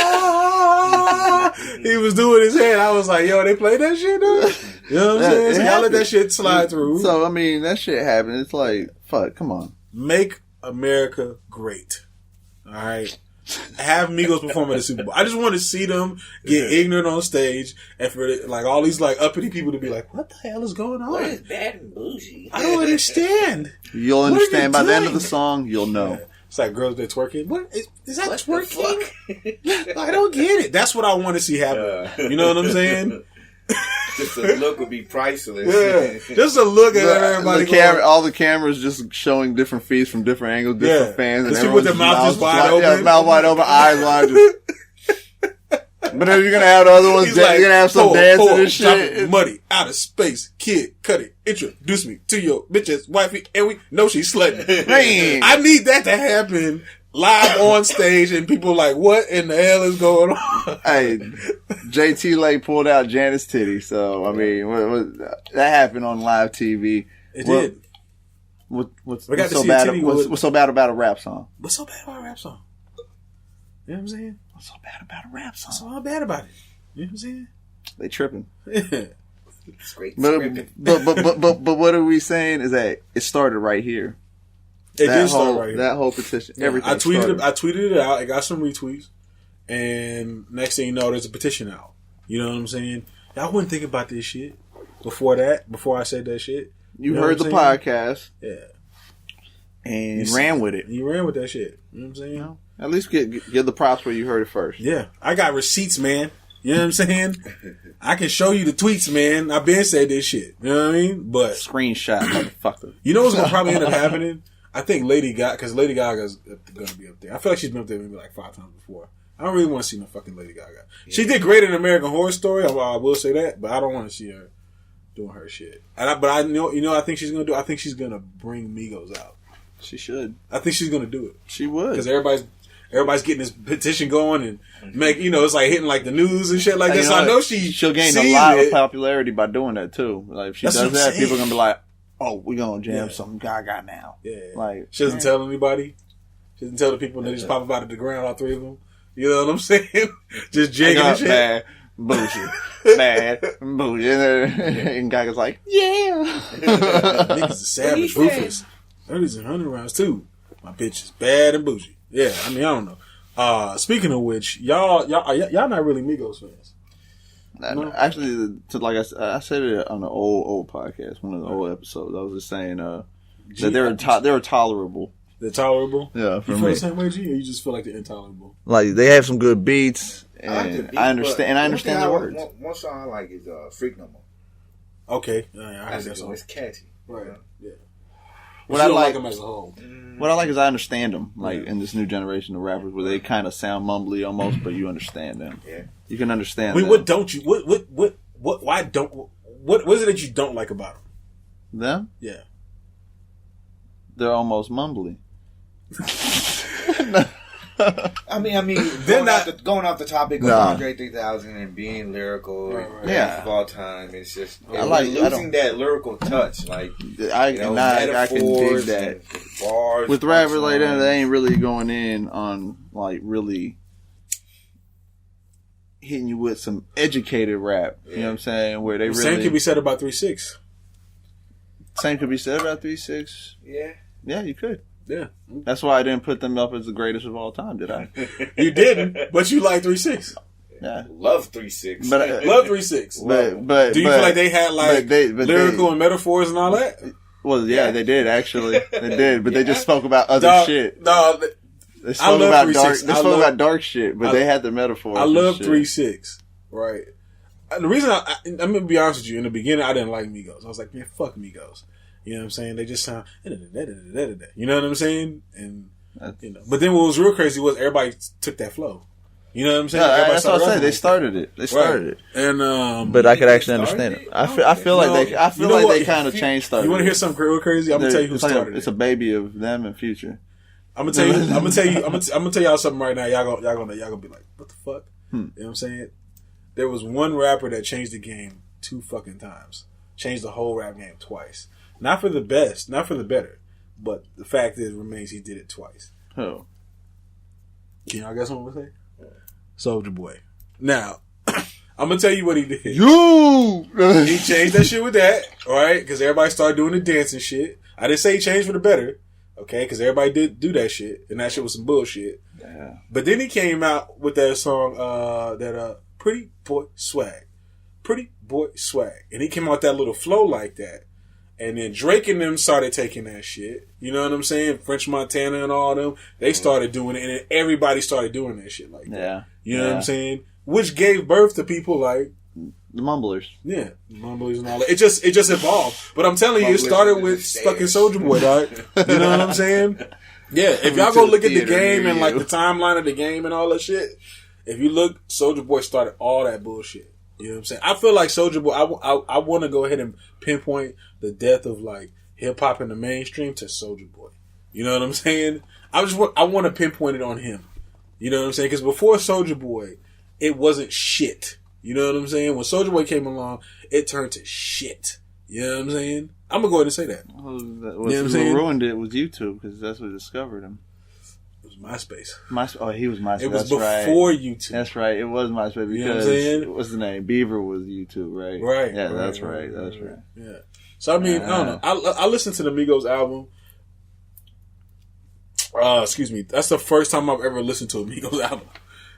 He was doing his hand. I was like, "Yo, they play that shit, dude." You know what I'm saying? So y'all let that shit slide through. So I mean, that shit happened. It's like, fuck, come on. Make America great. All right. Have Migos perform at the Super Bowl. I just want to see them get ignorant on stage, and for like all these like uppity people to be like, "What the hell is going on? What is Bad and Bougie? I don't understand." You'll understand by the end of the song. You'll know. Yeah. It's like girls that twerking. What is that twerking? I don't get it. That's what I want to see happen. You know what I'm saying? Just a look would be priceless. Yeah, just a look at everybody. All the cameras just showing different feeds from different angles, different fans, and everyone's with their mouth just wide open. Yeah, mouth wide open, eyes wide. But then you're gonna have the other ones. You're gonna have some dancing and shit. Money out of space, kid, cut it. Introduce me to your bitch's wifey, and we know she's slutting. Man, I need that to happen. Live on stage and people like, what in the hell is going on? Hey, JT Lake pulled out Janet's titty, so I mean, that happened on live TV. It did. What's so bad? What's so bad about a rap song? What's so bad about a rap song? You know what I'm saying? What's so bad about a rap song? What's so bad about it? You know what I'm saying? They tripping. It's great. But what are we saying is that it started right here. It did start right here. That whole petition. Yeah, everything. I tweeted it out. It got some retweets. And next thing you know, there's a petition out. You know what I'm saying? Y'all wouldn't think about this shit. before that, before I said that shit. You heard the podcast. Yeah. And you ran with it. You ran with that shit. You know what I'm saying? You know, at least give the props where you heard it first. Yeah. I got receipts, man. You know what I'm saying? I can show you the tweets, man. I've been said this shit. You know what I mean? But screenshot, motherfucker. You know what's gonna probably end up happening? I think Lady Gaga's gonna be up there. I feel like she's been up there maybe like 5 times before. I don't really want to see no fucking Lady Gaga. Yeah. She did great in American Horror Story. I will say that, but I don't want to see her doing her shit. But I know, I think she's gonna do. I think she's gonna bring Migos out. She should. I think she's gonna do it. She would, because everybody's getting this petition going and make it's like hitting like the news and shit like that. So I know she'll gain a lot of popularity by doing that too. Like if she does that, people are gonna be like, "Oh, we gonna jam some Gaga now." Yeah, like she doesn't tell anybody. She doesn't tell the people, and they just pop up out of the ground, all 3 of them. You know what I'm saying? Just jigging and shit. Bad bougie, bad bougie, and Gaga's like, "Yeah." Niggas is savage, ruthless. 30s and 100 rounds too. My bitch is bad and bougie. Yeah, I mean, I don't know. Speaking of which, y'all not really Migos fans. No? Actually, like I said it on the old podcast, one of the old episodes. I was just saying that they were tolerable. They're tolerable. Yeah, you feel the same way, G, or you just feel like they're intolerable? Like they have some good beats, and I understand the words. One song I like is "Freak No More." Okay, I heard that song. It's catchy, right? Yeah. What I like them as a whole. What I like is I understand them. Like in this new generation of rappers, where they kind of sound mumbly almost, but you understand them. Yeah, you can understand. Wait, what don't you? What? Why don't? What is it that you don't like about them? Them? Yeah, they're almost mumbly. I mean, going off the topic of Andre 3000 and being lyrical, of all time. It's just losing that lyrical touch. Like I can dig that. Bars with rappers like that, they ain't really going in on like really hitting you with some educated rap. You know what I'm saying? Where they really same could be said about 3-6. Same could be said about 3-6. Yeah, you could. Yeah, that's why I didn't put them up as the greatest of all time, did I? You didn't, but you like 3-6. Yeah, love 3-6. But love 3-6. But do you feel like they had like lyrical and metaphors and all that? Well, yeah, they did actually. They did, but they just spoke about other shit. No, they spoke about dark. They spoke about dark shit, but they had the metaphors. I love 3-6. Right. The reason I'm gonna be honest with you, in the beginning I didn't like Migos. I was like, man, fuck Migos. You know what I'm saying? They just sound, you know what I'm saying? And but then what was real crazy was everybody took that flow. You know what I'm saying? That's what I said. They started it. They started it. And but I could actually understand it. I feel like they kind of changed started. You want to hear something real crazy? I'm gonna tell you who started it. It's a baby of them and Future. I'm gonna tell y'all something right now. Y'all gonna be like, what the fuck? You know what I'm saying? There was one rapper that changed the game 2 fucking times. Changed the whole rap game twice. Not for the best, not for the better, but the fact remains he did it twice. Who? Can y'all guess what I'm gonna say? Soulja Boy. Now, I'm gonna tell you what he did. He changed that shit with that, right? Because everybody started doing the dancing shit. I didn't say he changed for the better, okay? Because everybody did do that shit, and that shit was some bullshit. Yeah. But then he came out with that song, Pretty Boy Swag. Pretty Boy Swag. And he came out with that little flow like that. And then Drake and them started taking that shit. You know what I'm saying? French Montana and all them. They started doing it, and then everybody started doing that shit like that. Yeah. You know what I'm saying? Which gave birth to people like the Mumblers. Yeah, Mumblers and all that. It just evolved. But I'm telling you, it started with fucking Soulja Boy, dog. You know what I'm saying? Yeah. If y'all go look at the game and like the timeline of the game and all that shit, if you look, Soulja Boy started all that bullshit. You know what I'm saying? I feel like Soulja Boy, I want to go ahead and pinpoint the death of like hip hop in the mainstream to Soulja Boy. You know what I'm saying? I want to pinpoint it on him. You know what I'm saying? Because before Soulja Boy, it wasn't shit. You know what I'm saying? When Soulja Boy came along, it turned to shit. You know what I'm saying? I'm gonna go ahead and say that. You know what I'm saying? What ruined it was YouTube because that's what discovered him. It was MySpace. He was MySpace. It was before YouTube. That's right. It was MySpace because you know what I'm saying? What's the name? Beaver was YouTube, right? Right. Yeah, that's right. That's right. Yeah. So I mean, I don't know. I listened to the Migos album. Excuse me. That's the first time I've ever listened to a Migos album.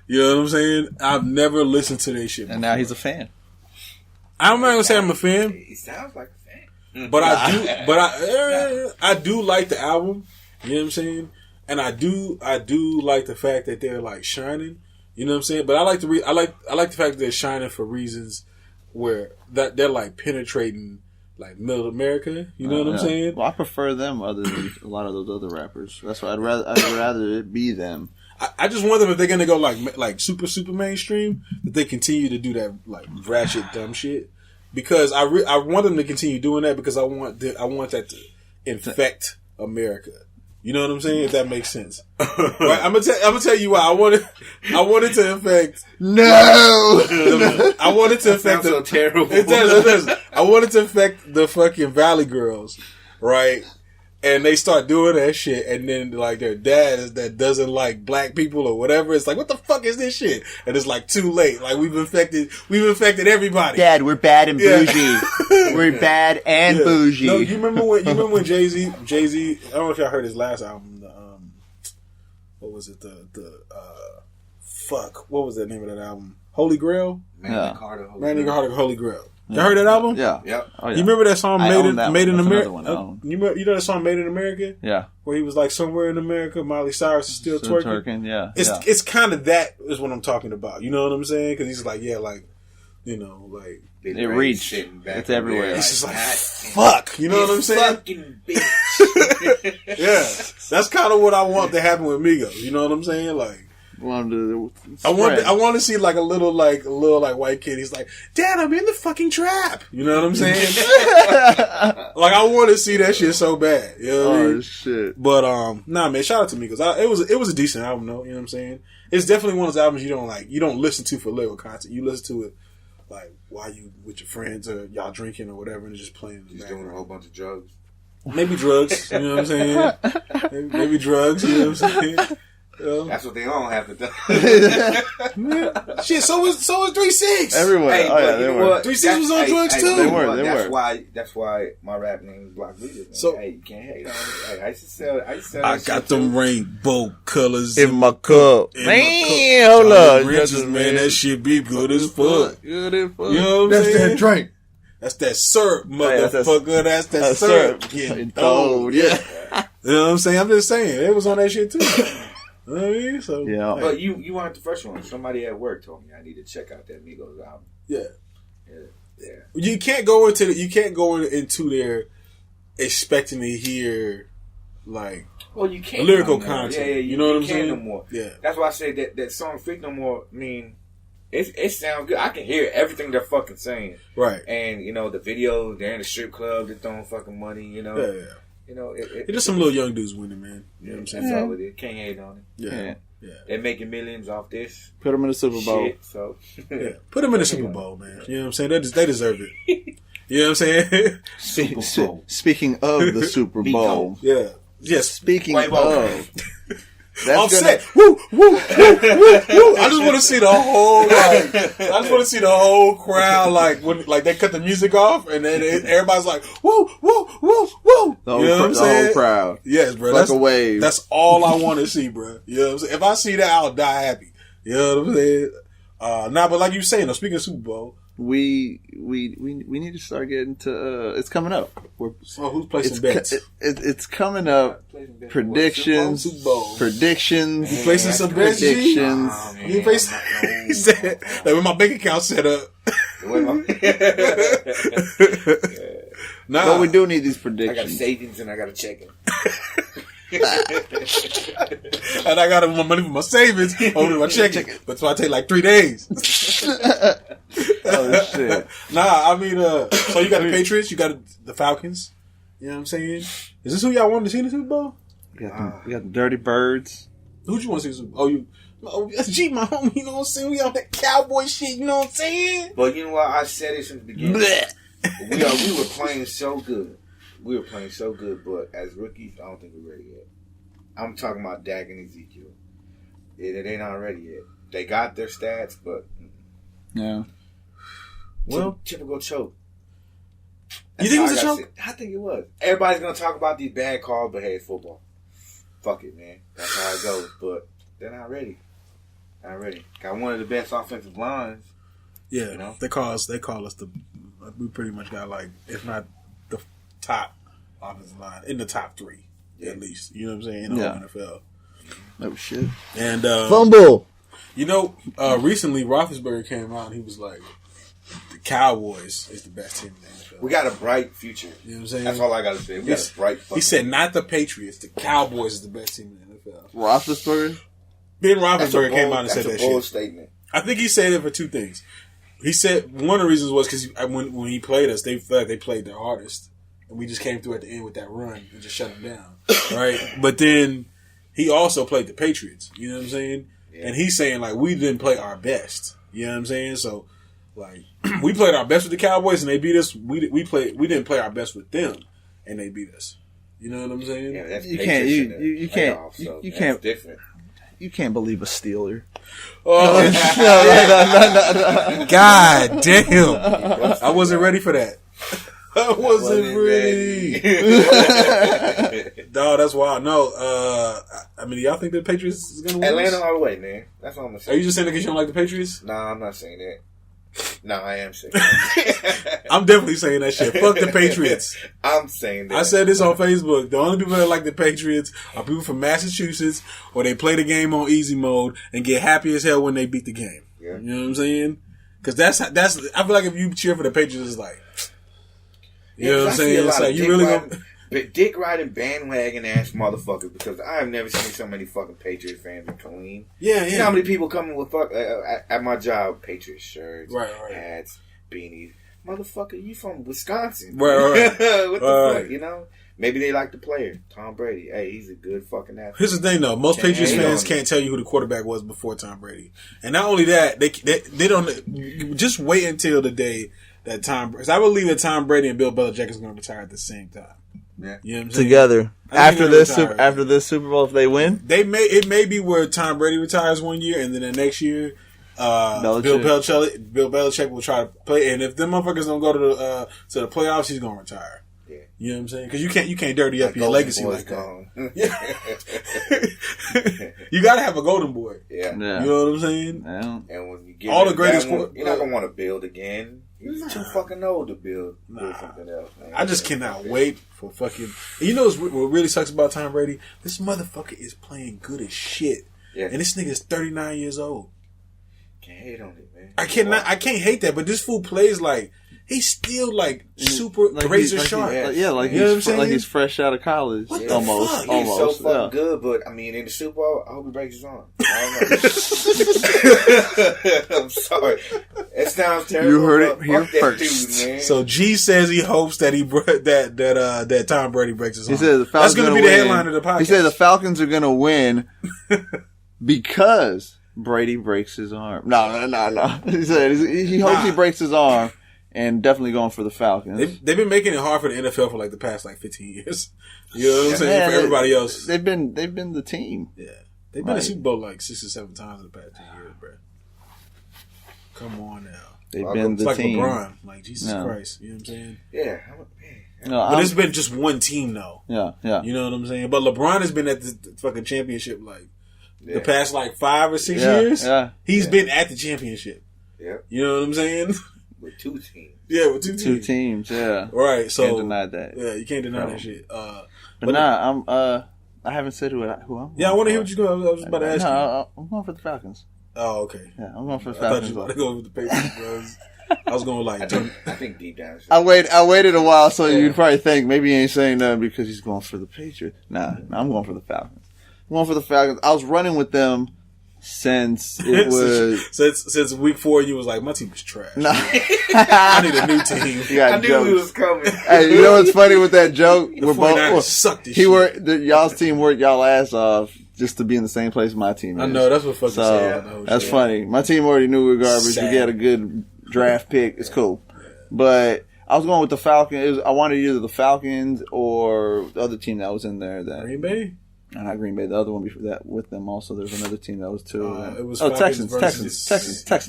You know what I'm saying? I've never listened to their shit before. And now he's a fan. I'm not gonna say I'm a fan. He sounds like a fan. But I do like the album. You know what I'm saying? And I do like the fact that they're like shining. You know what I'm saying? But I like the fact that they're shining for reasons where that they're like penetrating like middle America. You know what I'm saying? Well, I prefer them other than a lot of those other rappers. That's why I'd rather it be them. I just want them, if they're gonna go like super mainstream, that they continue to do that like ratchet dumb shit. Because I want them to continue doing that because I want that to infect America. You know what I'm saying? If that makes sense. Right? I'm gonna tell you why. I want it to infect. No. I want it to affect. So terrible. It does. I want it to affect the fucking Valley Girls, right? And they start doing that shit, and then like their dad that doesn't like black people or whatever. It's like, what the fuck is this shit? And it's like too late. Like we've infected everybody. Dad, we're bad and bougie. We're bad and bougie. No, you remember when Jay-Z? I don't know if y'all heard his last album. What was it? What was the name of that album? Holy Grail. Magna Carta, Holy Grail. Y'all heard that album? Yeah. Yep. Oh, yeah. You remember that song Made in America? You know that song Made in America? Yeah. Where he was like somewhere in America, Miley Cyrus is still twerking. Yeah. It's kind of that is what I'm talking about. You know what I'm saying? Because he's like, like it reached. It's everywhere. It's just like, fuck. You know what I'm saying? Fucking bitch. Yeah. That's kind of what I want to happen with Migos. You know what I'm saying? Like, I want to see like a little white kid. He's like, Dad, I'm in the fucking trap. You know what I'm saying? Like, I want to see that shit so bad. You know what I mean? Shit. But nah, man, shout out to Migos. It was a decent album though. You know what I'm saying? It's definitely one of those albums you don't listen to for lyrical content. You listen to it like while you with your friends or y'all drinking or whatever, and just playing. Just doing a whole bunch of drugs. Maybe drugs. You know what I'm saying? Maybe drugs. You know what I'm saying? That's what they all have to do. Shit, so was 3-6. Everywhere. Hey, they were. 3-6 was on drugs too. They were. That's why my rap name is Block Leader. So, hey, you can't hate on it. Hey, I used to sell. I got them rainbow colors in my cup. Man, hold up, man. That shit be good as fuck. Good as fuck. You know what I'm saying? That's that drink. That's that syrup, motherfucker. That's that syrup. Getting thrown. Yeah. You know what I'm saying? I'm just saying. It was on that shit too. You know what I mean? So, yeah. But you weren't the first one. Somebody at work told me I need to check out that Migos album. Yeah. Yeah. You can't go into there expecting to hear like you can't lyrical no content. Yeah, you know what I'm saying? No more. Yeah. That's why I say that song "Freak No More." I mean, it sounds good. I can hear everything they're fucking saying. Right. And the video, they're in the strip club, they're throwing fucking money. Yeah. It's just some little young dudes winning, man. You know what I'm saying? That's all it is. Can't hate on it. Yeah. They're making millions off this. Put them in the Super Bowl. Shit, so put them in the Super Bowl, man. You know what I'm saying? They deserve it. You know what I'm saying? Speaking of the Super Bowl, Yes. Speaking of. Offset. Woo, woo, woo, woo, woo. I just want to see the whole crowd like they cut the music off and then everybody's like woo, woo, woo, woo. The whole crowd. Yes, bro. Like a wave. That's all I want to see, bro. You know what I'm saying? If I see that, I'll die happy. You know what I'm saying? But like you saying, speaking of Super Bowl, we need to start getting to. It's coming up. Who's placing bets? It's coming up. Predictions. Predictions. You placing some bets? Predictions. You placing? He said like when my bank account set up. But we do need these predictions. I got savings and I got a checking. And I got my money for my savings over my checking. But so I take like 3 days. Oh shit! I mean, so you got the Patriots, you got the Falcons. You know what I'm saying? Is this who y'all wanted to see in the Super Bowl? We got the Dirty Birds. Who'd you want to see in the Super Bowl? That's G, my homie. You know what I'm saying? We on that cowboy shit. You know what I'm saying? But you know what? I said it from the beginning. We were playing so good. But as rookies, I don't think we're ready yet. I'm talking about Dak and Ezekiel. They're not ready yet. They got their stats, but yeah. Well, typical choke. You think it was a choke? I think it was. Everybody's gonna talk about these bad calls, but hey, it's football. Fuck it, man. That's how it goes. But they're not ready. Got one of the best offensive lines. Yeah, they call us the We pretty much got like, if not the top offensive line, in the top 3 at least. You know what I'm saying? In the whole NFL. Oh shit! And fumble. You know, recently Roethlisberger came out and he was like, "The Cowboys is the best team in the NFL. We got a bright future." You know what I'm saying? That's all I got to say. We got a bright. He said, "Not the Patriots. The Cowboys is the best team in the NFL." Roethlisberger. Ben Roethlisberger came out and said that shit. Bold statement. I think he said it for 2 things. He said one of the reasons was because when he played us, they felt like they played their hardest, and we just came through at the end with that run and just shut them down, right? But then he also played the Patriots. You know what I'm saying? Yeah. And he's saying like we didn't play our best. You know what I'm saying? So like we played our best with the Cowboys and they beat us. We didn't play our best with them and they beat us. You know what I'm saying? Yeah, that's you can't different. You can't believe a Steeler. Oh, no. God damn! I wasn't ready for that. I wasn't ready. No, that's wild. No, I mean, y'all think the Patriots is going to win? Atlanta all the way, man. That's all I'm saying. Are you just saying that because you don't like the Patriots? Nah, I'm not saying that. No, I am saying that. I'm definitely saying that shit. Fuck the Patriots. I'm saying that. I said this on Facebook. The only people that like the Patriots are people from Massachusetts, or they play the game on easy mode and get happy as hell when they beat the game. Yeah. You know what I'm saying? Because that's. I feel like if you cheer for the Patriots, it's like, you know what I'm saying? It's like you really gonna. Dick riding bandwagon ass motherfuckers, because I have never seen so many fucking Patriots fans in clean. Yeah. You know how many people coming with at my job, Patriots shirts, hats, beanies. Motherfucker, you from Wisconsin. Right. What the fuck, you know? Maybe they like the player, Tom Brady. Hey, he's a good fucking athlete. Here's the thing, though. Most Patriots fans can't tell you who the quarterback was before Tom Brady. And not only that, they don't. Just wait until the day that because I believe that Tom Brady and Bill Belichick is going to retire at the same time. Yeah. You know what I'm saying? Together. After this Super Bowl, if they win? It may be where Tom Brady retires one year, and then the next year, Bill Belichick will try to play. And if them motherfuckers don't go to the playoffs, he's going to retire. Yeah. You know what I'm saying? Because you can't dirty up your legacy like that. Yeah. You got to have a golden boy. Yeah. You know what I'm saying? Yeah. And when you get all the greatest, you're not going to want to build again. You're too fucking old to build something else, man. I just cannot wait for fucking. You know what really sucks about Tom Brady? This motherfucker is playing good as shit. Yeah. And this nigga is 39 years old. Can't hate on it, man. I can't hate that, but this fool plays like he's still like super razor sharp. He's fresh out of college. What almost. The fuck? He's so fucking good, but I mean, in the Super Bowl, I hope he breaks his arm. I'm sorry. It sounds terrible. You heard it here first. Dude, man. So G says he hopes that that Tom Brady breaks his arm. He said the That's Falcons going to be the headline of the podcast. He said the Falcons are going to win because Brady breaks his arm. No. He said he hopes he breaks his arm. And definitely going for the Falcons. They've been making it hard for the NFL for like the past 15 years. You know what I'm saying? For everybody else, they've been the team. Yeah, they've been to Super Bowl like 6 or 7 times in the past 10 years, bro. Come on now. They've been the like team. LeBron, like Jesus Christ. You know what I'm saying? Yeah. But it's been just one team though. Yeah. You know what I'm saying? But LeBron has been at the fucking championship like the past like 5 or 6 years. Yeah. He's been at the championship. Yeah. You know what I'm saying? With 2 teams. Yeah, with 2 teams. 2 teams, yeah. Right, so can't deny that. Yeah, you can't deny that shit. But I haven't said who I'm. Yeah, I want to hear what you're going. I was about to ask you. I'm going for the Falcons. Oh, okay. Yeah, I'm going for the I Falcons. thought you were about to go with the Patriots, bro. I was going like. I think deep down. I waited a while, so you'd probably think maybe he ain't saying nothing because he's going for the Patriots. Nah, I'm going for the Falcons. I'm going for the Falcons. I was running with them since it was since week 4. You was like, my team is trash. Nah. I need a new team. I knew he was coming. Hey, you know what's funny with that joke? We're both sucked this shit. Y'all's team worked y'all ass off just to be in the same place my team is. I know, that's what fucking sad. That's funny. My team already knew we were garbage. We got a good draft pick. It's cool. But I was going with the Falcons. I wanted either the Falcons or the other team that was in there. Green Bay? Not Green Bay. The other one before that with them also. There's another team that was too. It was Texans.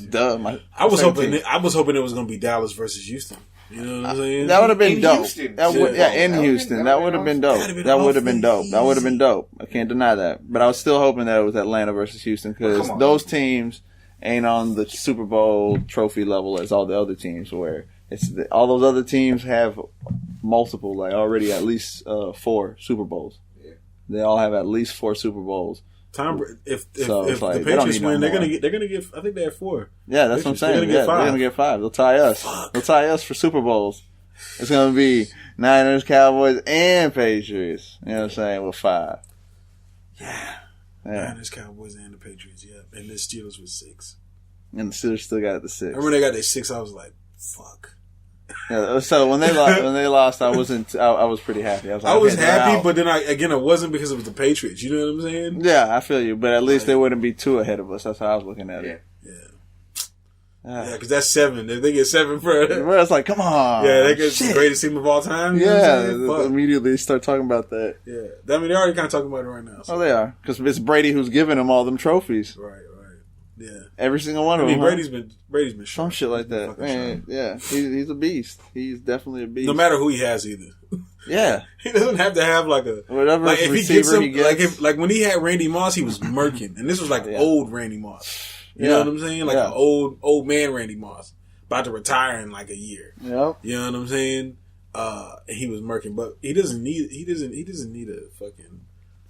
Duh. I was hoping it was going to be Dallas versus Houston. You know what I'm saying? That would have been dope. Houston. In Houston. That would have been dope. That would have been dope. I can't deny that. But I was still hoping that it was Atlanta versus Houston because those teams ain't on the Super Bowl trophy level as all the other teams where All those other teams have multiple, like already at least 4 Super Bowls. Yeah. They all have at least 4 Super Bowls. If the Patriots win, they're gonna get. I think they have 4. Yeah, that's what I'm saying. They're gonna get 5. They'll tie us. Fuck. They'll tie us for Super Bowls. It's gonna be Niners, Cowboys, and Patriots. You know what I'm saying? With 5. Yeah. Niners, Cowboys, and the Patriots. Yeah, and the Steelers with 6. And the Steelers still got the 6. Remember they got their 6. I was like, fuck. Yeah, so when they lost, I was pretty happy. I was happy, but then I wasn't because it was the Patriots. You know what I'm saying? Yeah, I feel you. But at least they wouldn't be too ahead of us. That's how I was looking at it. Yeah, because that's 7. If they get 7 for it's like, come on. Yeah, they get the greatest team of all time. You know immediately start talking about that. Yeah, I mean, they're already kind of talking about it right now. So. Oh, they are. Because it's Brady who's giving them all them trophies. Right. Yeah, every single one of them. Brady's been some shit like that. Man, yeah, he's a beast. He's definitely a beast. No matter who he has, either. Yeah, he doesn't have to have like a whatever. Like if he gets him, like when he had Randy Moss, he was murking, and this was like old Randy Moss. You know what I'm saying? Like an old man Randy Moss, about to retire in like a year. Yep. You know what I'm saying? He was murking, but he doesn't need a fucking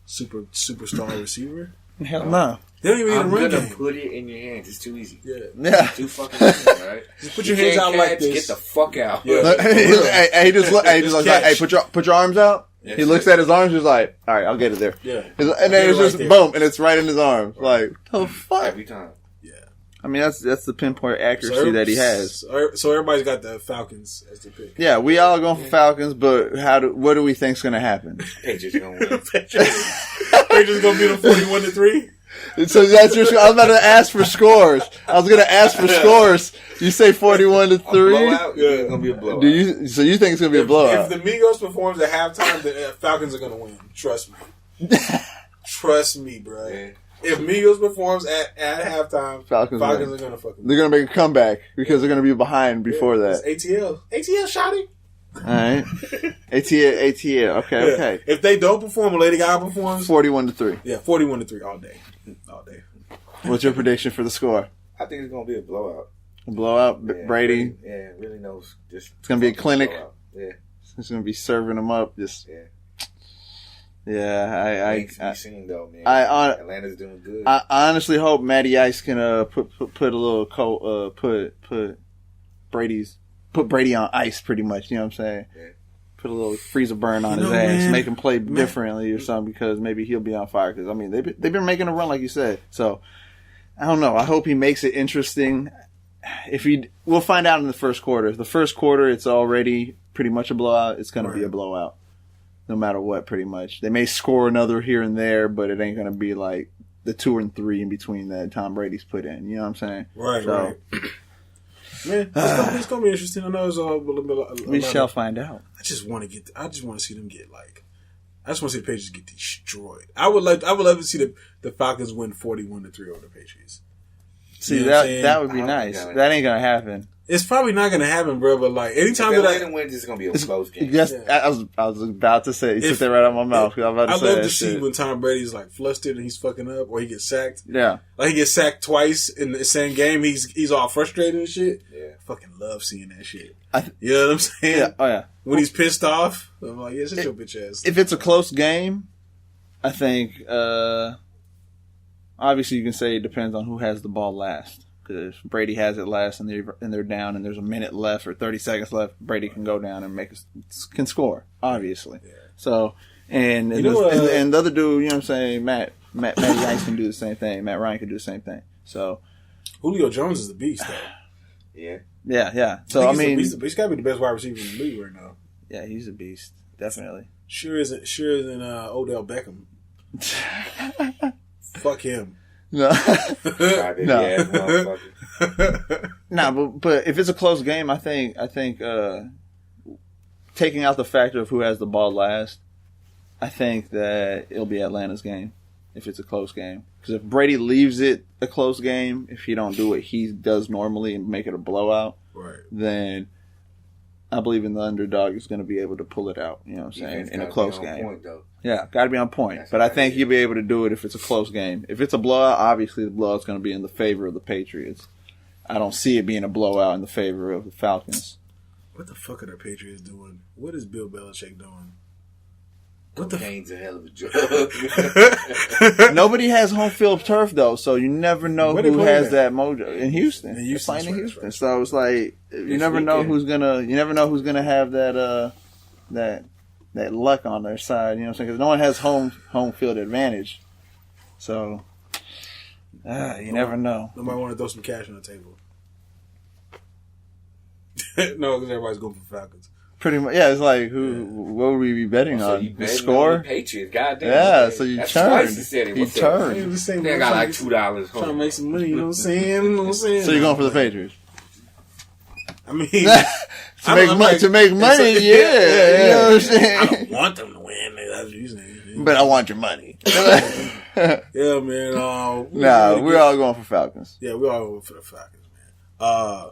superstar receiver. Hell no. They don't even need a run game. I'm gonna put it in your hands. It's too easy. Yeah. It's too fucking easy, right? Just put your hands out like this. Get the fuck out. Yeah. He just like, hey, put your arms out. Yeah, he looks at his arms. He's like, all right, I'll get it there. Yeah. And then it's just boom, and it's right in his arms. Like, the fuck? Every time. Yeah. I mean, that's the pinpoint accuracy that he has. So everybody's got the Falcons as the pick. Yeah, we all going for Falcons, but what do we think's going to happen? Patriots gonna win. Patriots gonna beat them 41-3. So that's your. I was about to ask for scores. I was going to ask for scores. You say 41-3. Blowout? Yeah, it's gonna be a blowout. So you think it's gonna be a blowout? If the Migos performs at halftime, the Falcons are gonna win. Trust me. Trust me, bro. Yeah. If Migos performs at halftime, Falcons are gonna fucking. They're gonna make a comeback because they're gonna be behind before that. It's ATL, shawty. All right. ATL. Okay. If they don't perform, or Lady Gaga performs, 41-3. Yeah, 41-3 all day. What's your prediction for the score? I think it's gonna be a blowout. A blowout. Yeah, Brady. Really knows. It's gonna be a clinic. Blowout. Yeah. It's gonna be serving them up. Yeah. I seen though, man. Atlanta's doing good. I honestly hope Matty Ice can put a little put Brady on ice pretty much. You know what I'm saying? Yeah. Put a little freezer burn on his ass, man. Make him play differently or something because maybe he'll be on fire. Because I mean they've been making a run like you said. So I don't know. I hope he makes it interesting. We'll find out in the first quarter. If the first quarter it's already pretty much a blowout, it's going to be a blowout. No matter what, pretty much. They may score another here and there, but it ain't going to be like the 2 and 3 in between that Tom Brady's put in. You know what I'm saying? Right. Man, it's gonna be interesting. I know it's all a little bit. We shall find out. I just want to see them get like. I just want to see the Patriots get destroyed. I would love to see the Falcons win 41-3 over the Patriots. See, that would be nice. That ain't gonna happen. It's probably not gonna happen, bro. But like anytime that Atlanta wins, it's gonna be a close game. Yes, I was about to say. You took that right out of my mouth. I love to see when Tom Brady's like flustered and he's fucking up, or he gets sacked. Yeah, like he gets sacked twice in the same game. He's all frustrated and shit. Yeah, fucking love seeing that shit. You know what I'm saying? Yeah. Oh yeah. When he's pissed off, I'm like, yeah, shut your bitch ass. If it's a close game, I think obviously you can say it depends on who has the ball last. Because if Brady has it last and they're down and there's a minute left or 30 seconds left, Brady can go down and can score, obviously. Yeah. So, and the other dude, you know what I'm saying, Matt Rice can do the same thing. Matt Ryan can do the same thing. So, Julio Jones is the beast, though. Yeah. So, I mean, he's got to be the best wide receiver in the league right now. Yeah, he's a beast, definitely. Sure isn't Odell Beckham. Fuck him. No. But if it's a close game, I think taking out the factor of who has the ball last, I think that it'll be Atlanta's game if it's a close game. Because if Brady leaves it a close game, if he don't do what he does normally and make it a blowout, then I believe in the underdog is going to be able to pull it out. You know what I'm saying? In a close game. Yeah, got to be on point. But I think he'll be able to do it if it's a close game. If it's a blowout, obviously the blowout's going to be in the favor of the Patriots. I don't see it being a blowout in the favor of the Falcons. What the fuck are the Patriots doing? What is Bill Belichick doing? Cocaine's a hell of a drug. Nobody has home field turf though, so you never know who has that mojo in Houston. In Houston, playing in Houston, right. so it's like you never know who's gonna have that that luck on their side. You know what I'm saying? Because no one has home field advantage, so you never know. Nobody want to throw some cash on the table. No, because everybody's going for Falcons. Pretty much, yeah. It's like what would we be betting on? The score? On the Patriots, goddamn. Yeah, so you turned. You turned. I got like $2. Trying to make some money, you know what I'm saying? So you're going for the Patriots? I mean, to make money, yeah. You know what I'm saying? I don't want them to win. That's what you're saying. But I want your money. Yeah, man. We're all going for Falcons. Yeah, we're all going for the Falcons, man.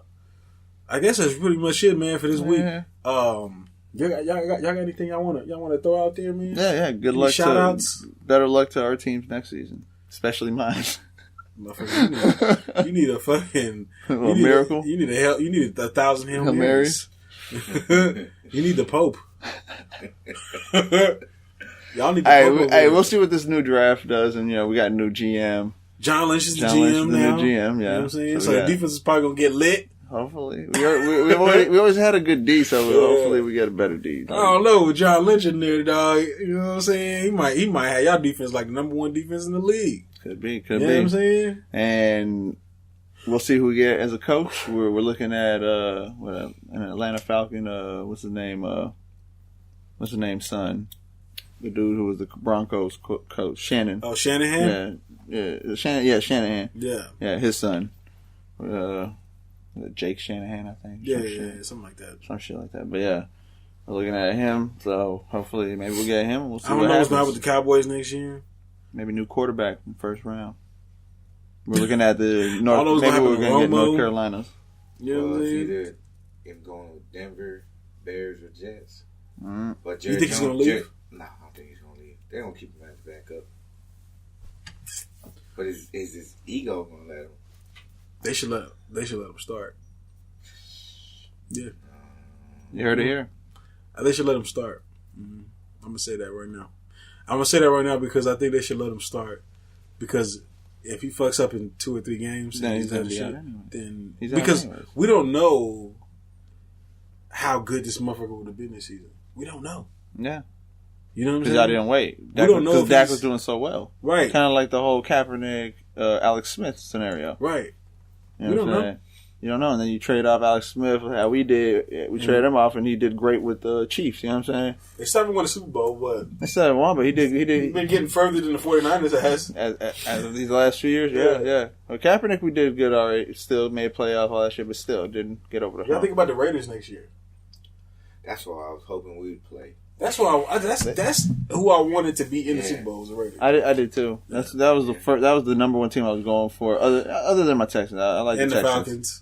I guess that's pretty much it, man, for this week. Y'all got anything y'all want to throw out there, man? Yeah. Good luck. Shout outs. Better luck to our teams next season, especially mine. You need a fucking miracle. You need 1,000 Hail Marys. You need the Pope. Y'all need the Pope. Hey, we'll see what this new draft does, and we got a new GM. John Lynch is the GM now. New GM, yeah. You know what I'm saying? So the defense is probably gonna get lit. Hopefully, we always had a good D, so hopefully we get a better D. I don't know with John Lynch in there, dog. You know what I'm saying? He might have y'all defense like the number 1 defense in the league. Could be. You know what I'm saying? And we'll see who we get as a coach. We're looking at an Atlanta Falcon. What's his name? Son, the dude who was the Broncos coach, Shannon. Oh, Shanahan. Shanahan. Yeah, his son. Jake Shanahan, I think. Something like that. Some shit like that. But yeah, we're looking at him. So hopefully, maybe we'll get him. We'll see. I don't know what's going on with the Cowboys next year. Maybe new quarterback in the first round. We're looking at the North. Maybe we're going to get North Carolina. Yeah, either him going with Denver, Bears, or Jets. Mm-hmm. But you think he's going to leave? No, I don't think he's going to leave. They're going to keep him as backup. But is his ego going to let him? They should let him start. Yeah. You heard it here. They should let him start. Mm-hmm. I'm going to say that right now. I'm going to say that right now because I think they should let him start. Because if he fucks up in 2 or 3 games, then he's done shit. Anyway. Then he's because we don't know how good this motherfucker would have been this season. We don't know. Yeah. You know what I'm saying? Because I didn't wait. We don't know because Dak was doing so well. Right. Kind of like the whole Kaepernick, Alex Smith scenario. Right. You know what I'm saying? You don't know. And then you trade off Alex Smith, how we did. We traded him off, and he did great with the Chiefs. You know what I'm saying? They still haven't won a Super Bowl, but... They still haven't won, but he did. He's been getting further than the 49ers has. As of these last few years, yeah. Well, Kaepernick, we did good already. Still made playoff, all that shit, but still didn't get over the hump. Y'all think about the Raiders next year. That's what I was hoping we would play. That's who I wanted to be in the Super Bowl was the Raiders. I did too. That was the first. That was the number 1 team I was going for. Other than my Texans, I like the Texans. Falcons.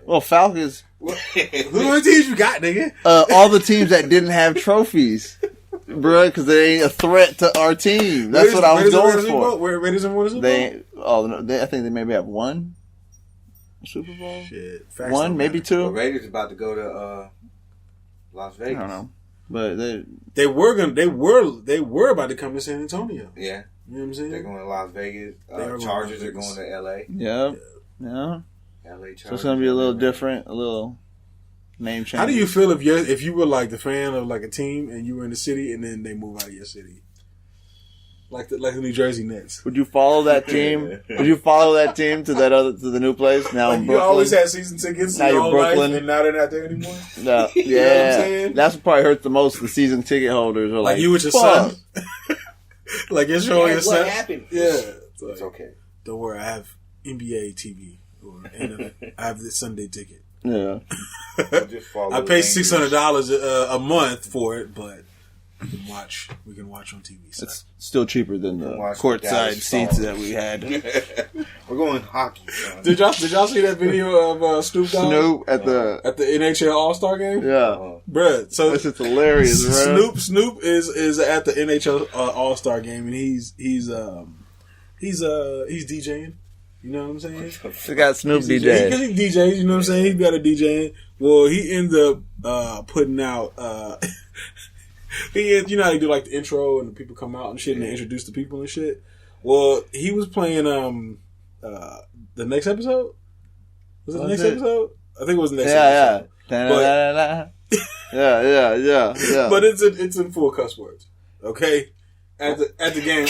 Well, Falcons. Who are the teams you got, nigga? All the teams that didn't have trophies, bro, because they ain't a threat to our team. That's what I was going for. Where Raiders have won a Super Bowl? I think they maybe have 1 Super Bowl. Shit, 1, maybe 2. Well, Raiders about to go to Las Vegas. I don't know. But they were about to come to San Antonio. Yeah. You know what I'm saying? They're going to Las Vegas. Chargers are going to LA. Yeah. LA Chargers. So it's going to be a little different, a little name change. How do you feel if you were like the fan of like a team and you were in the city and then they move out of your city? Like the New Jersey Nets. Would you follow that team? Would you follow that team to the new place? Now like in Brooklyn. You always had season tickets. Now you're Brooklyn, and now they're not there anymore. No, yeah, you know what I'm saying? That's what probably hurts the most. The season ticket holders are like you with your son. Like you're showing your son. What happened? Yeah, it's okay. Don't worry, I have NBA TV and I have the Sunday ticket. Yeah, I pay $600 a month for it, but. We can watch on TV. So. It's still cheaper than the courtside seats that we had. We're going hockey. Son. Did y'all see that video of Snoop Dogg? Snoop at the NHL All-Star game? Yeah, bruh. So this is hilarious. Bro. Snoop is at the NHL All-Star game, and he's DJing. You know what I'm saying? He got Snoop DJ. Because he DJs, you know what I'm saying? He got a DJ. Well, he ended up putting out. You know how they do like the intro and the people come out and shit and they introduce the people and shit. Well, he was playing the next episode. Was it the next episode? I think it was the next episode. Yeah. But it's in full cuss words. Okay, at the game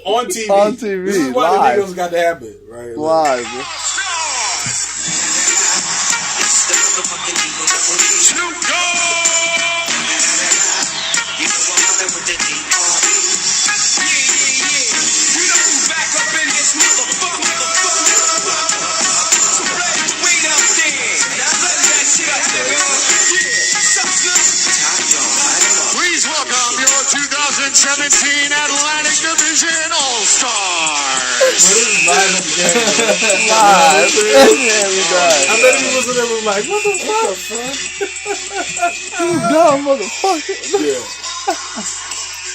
on TV. On TV. This is why live. the Migos got the habit, right? Live. Please welcome your 2017 Atlantic Division All-Stars. Live. I bet he was there was like, what the fuck? You dumb motherfucker. Yeah.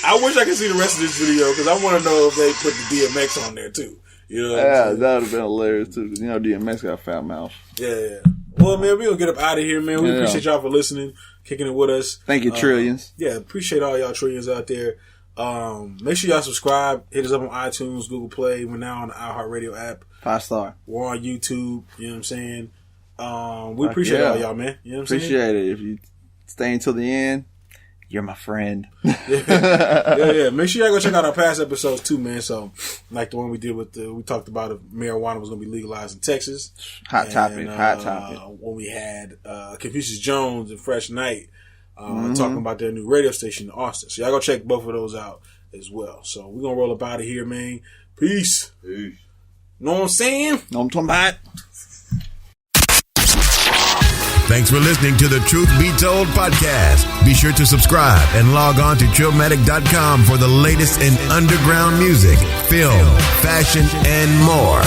I wish I could see the rest of this video because I want to know if they put the DMX on there too. You know what I'm saying? That would have been hilarious too. You know, DMX got a fat mouth. Yeah. Well, man, we're going to get up out of here, man. We appreciate y'all for listening, kicking it with us. Thank you, Trillions. Yeah, appreciate all y'all Trillions out there. Make sure y'all subscribe. Hit us up on iTunes, Google Play. We're now on the iHeartRadio app. 5-star. We're on YouTube. You know what I'm saying? We appreciate all y'all, man. You know what I'm saying? Appreciate it. If you stay until the end, you're my friend. Yeah. Make sure y'all go check out our past episodes too, man. So, like the one we did with we talked about if marijuana was going to be legalized in Texas. Hot topic. When we had Confucius Jones and Fresh Knight talking about their new radio station in Austin. So y'all go check both of those out as well. So we're going to roll up out of here, man. Peace. Know what I'm saying? Know what I'm talking about? Thanks for listening to the Truth Be Told podcast. Be sure to subscribe and log on to Trillmatic.com for the latest in underground music, film, fashion, and more.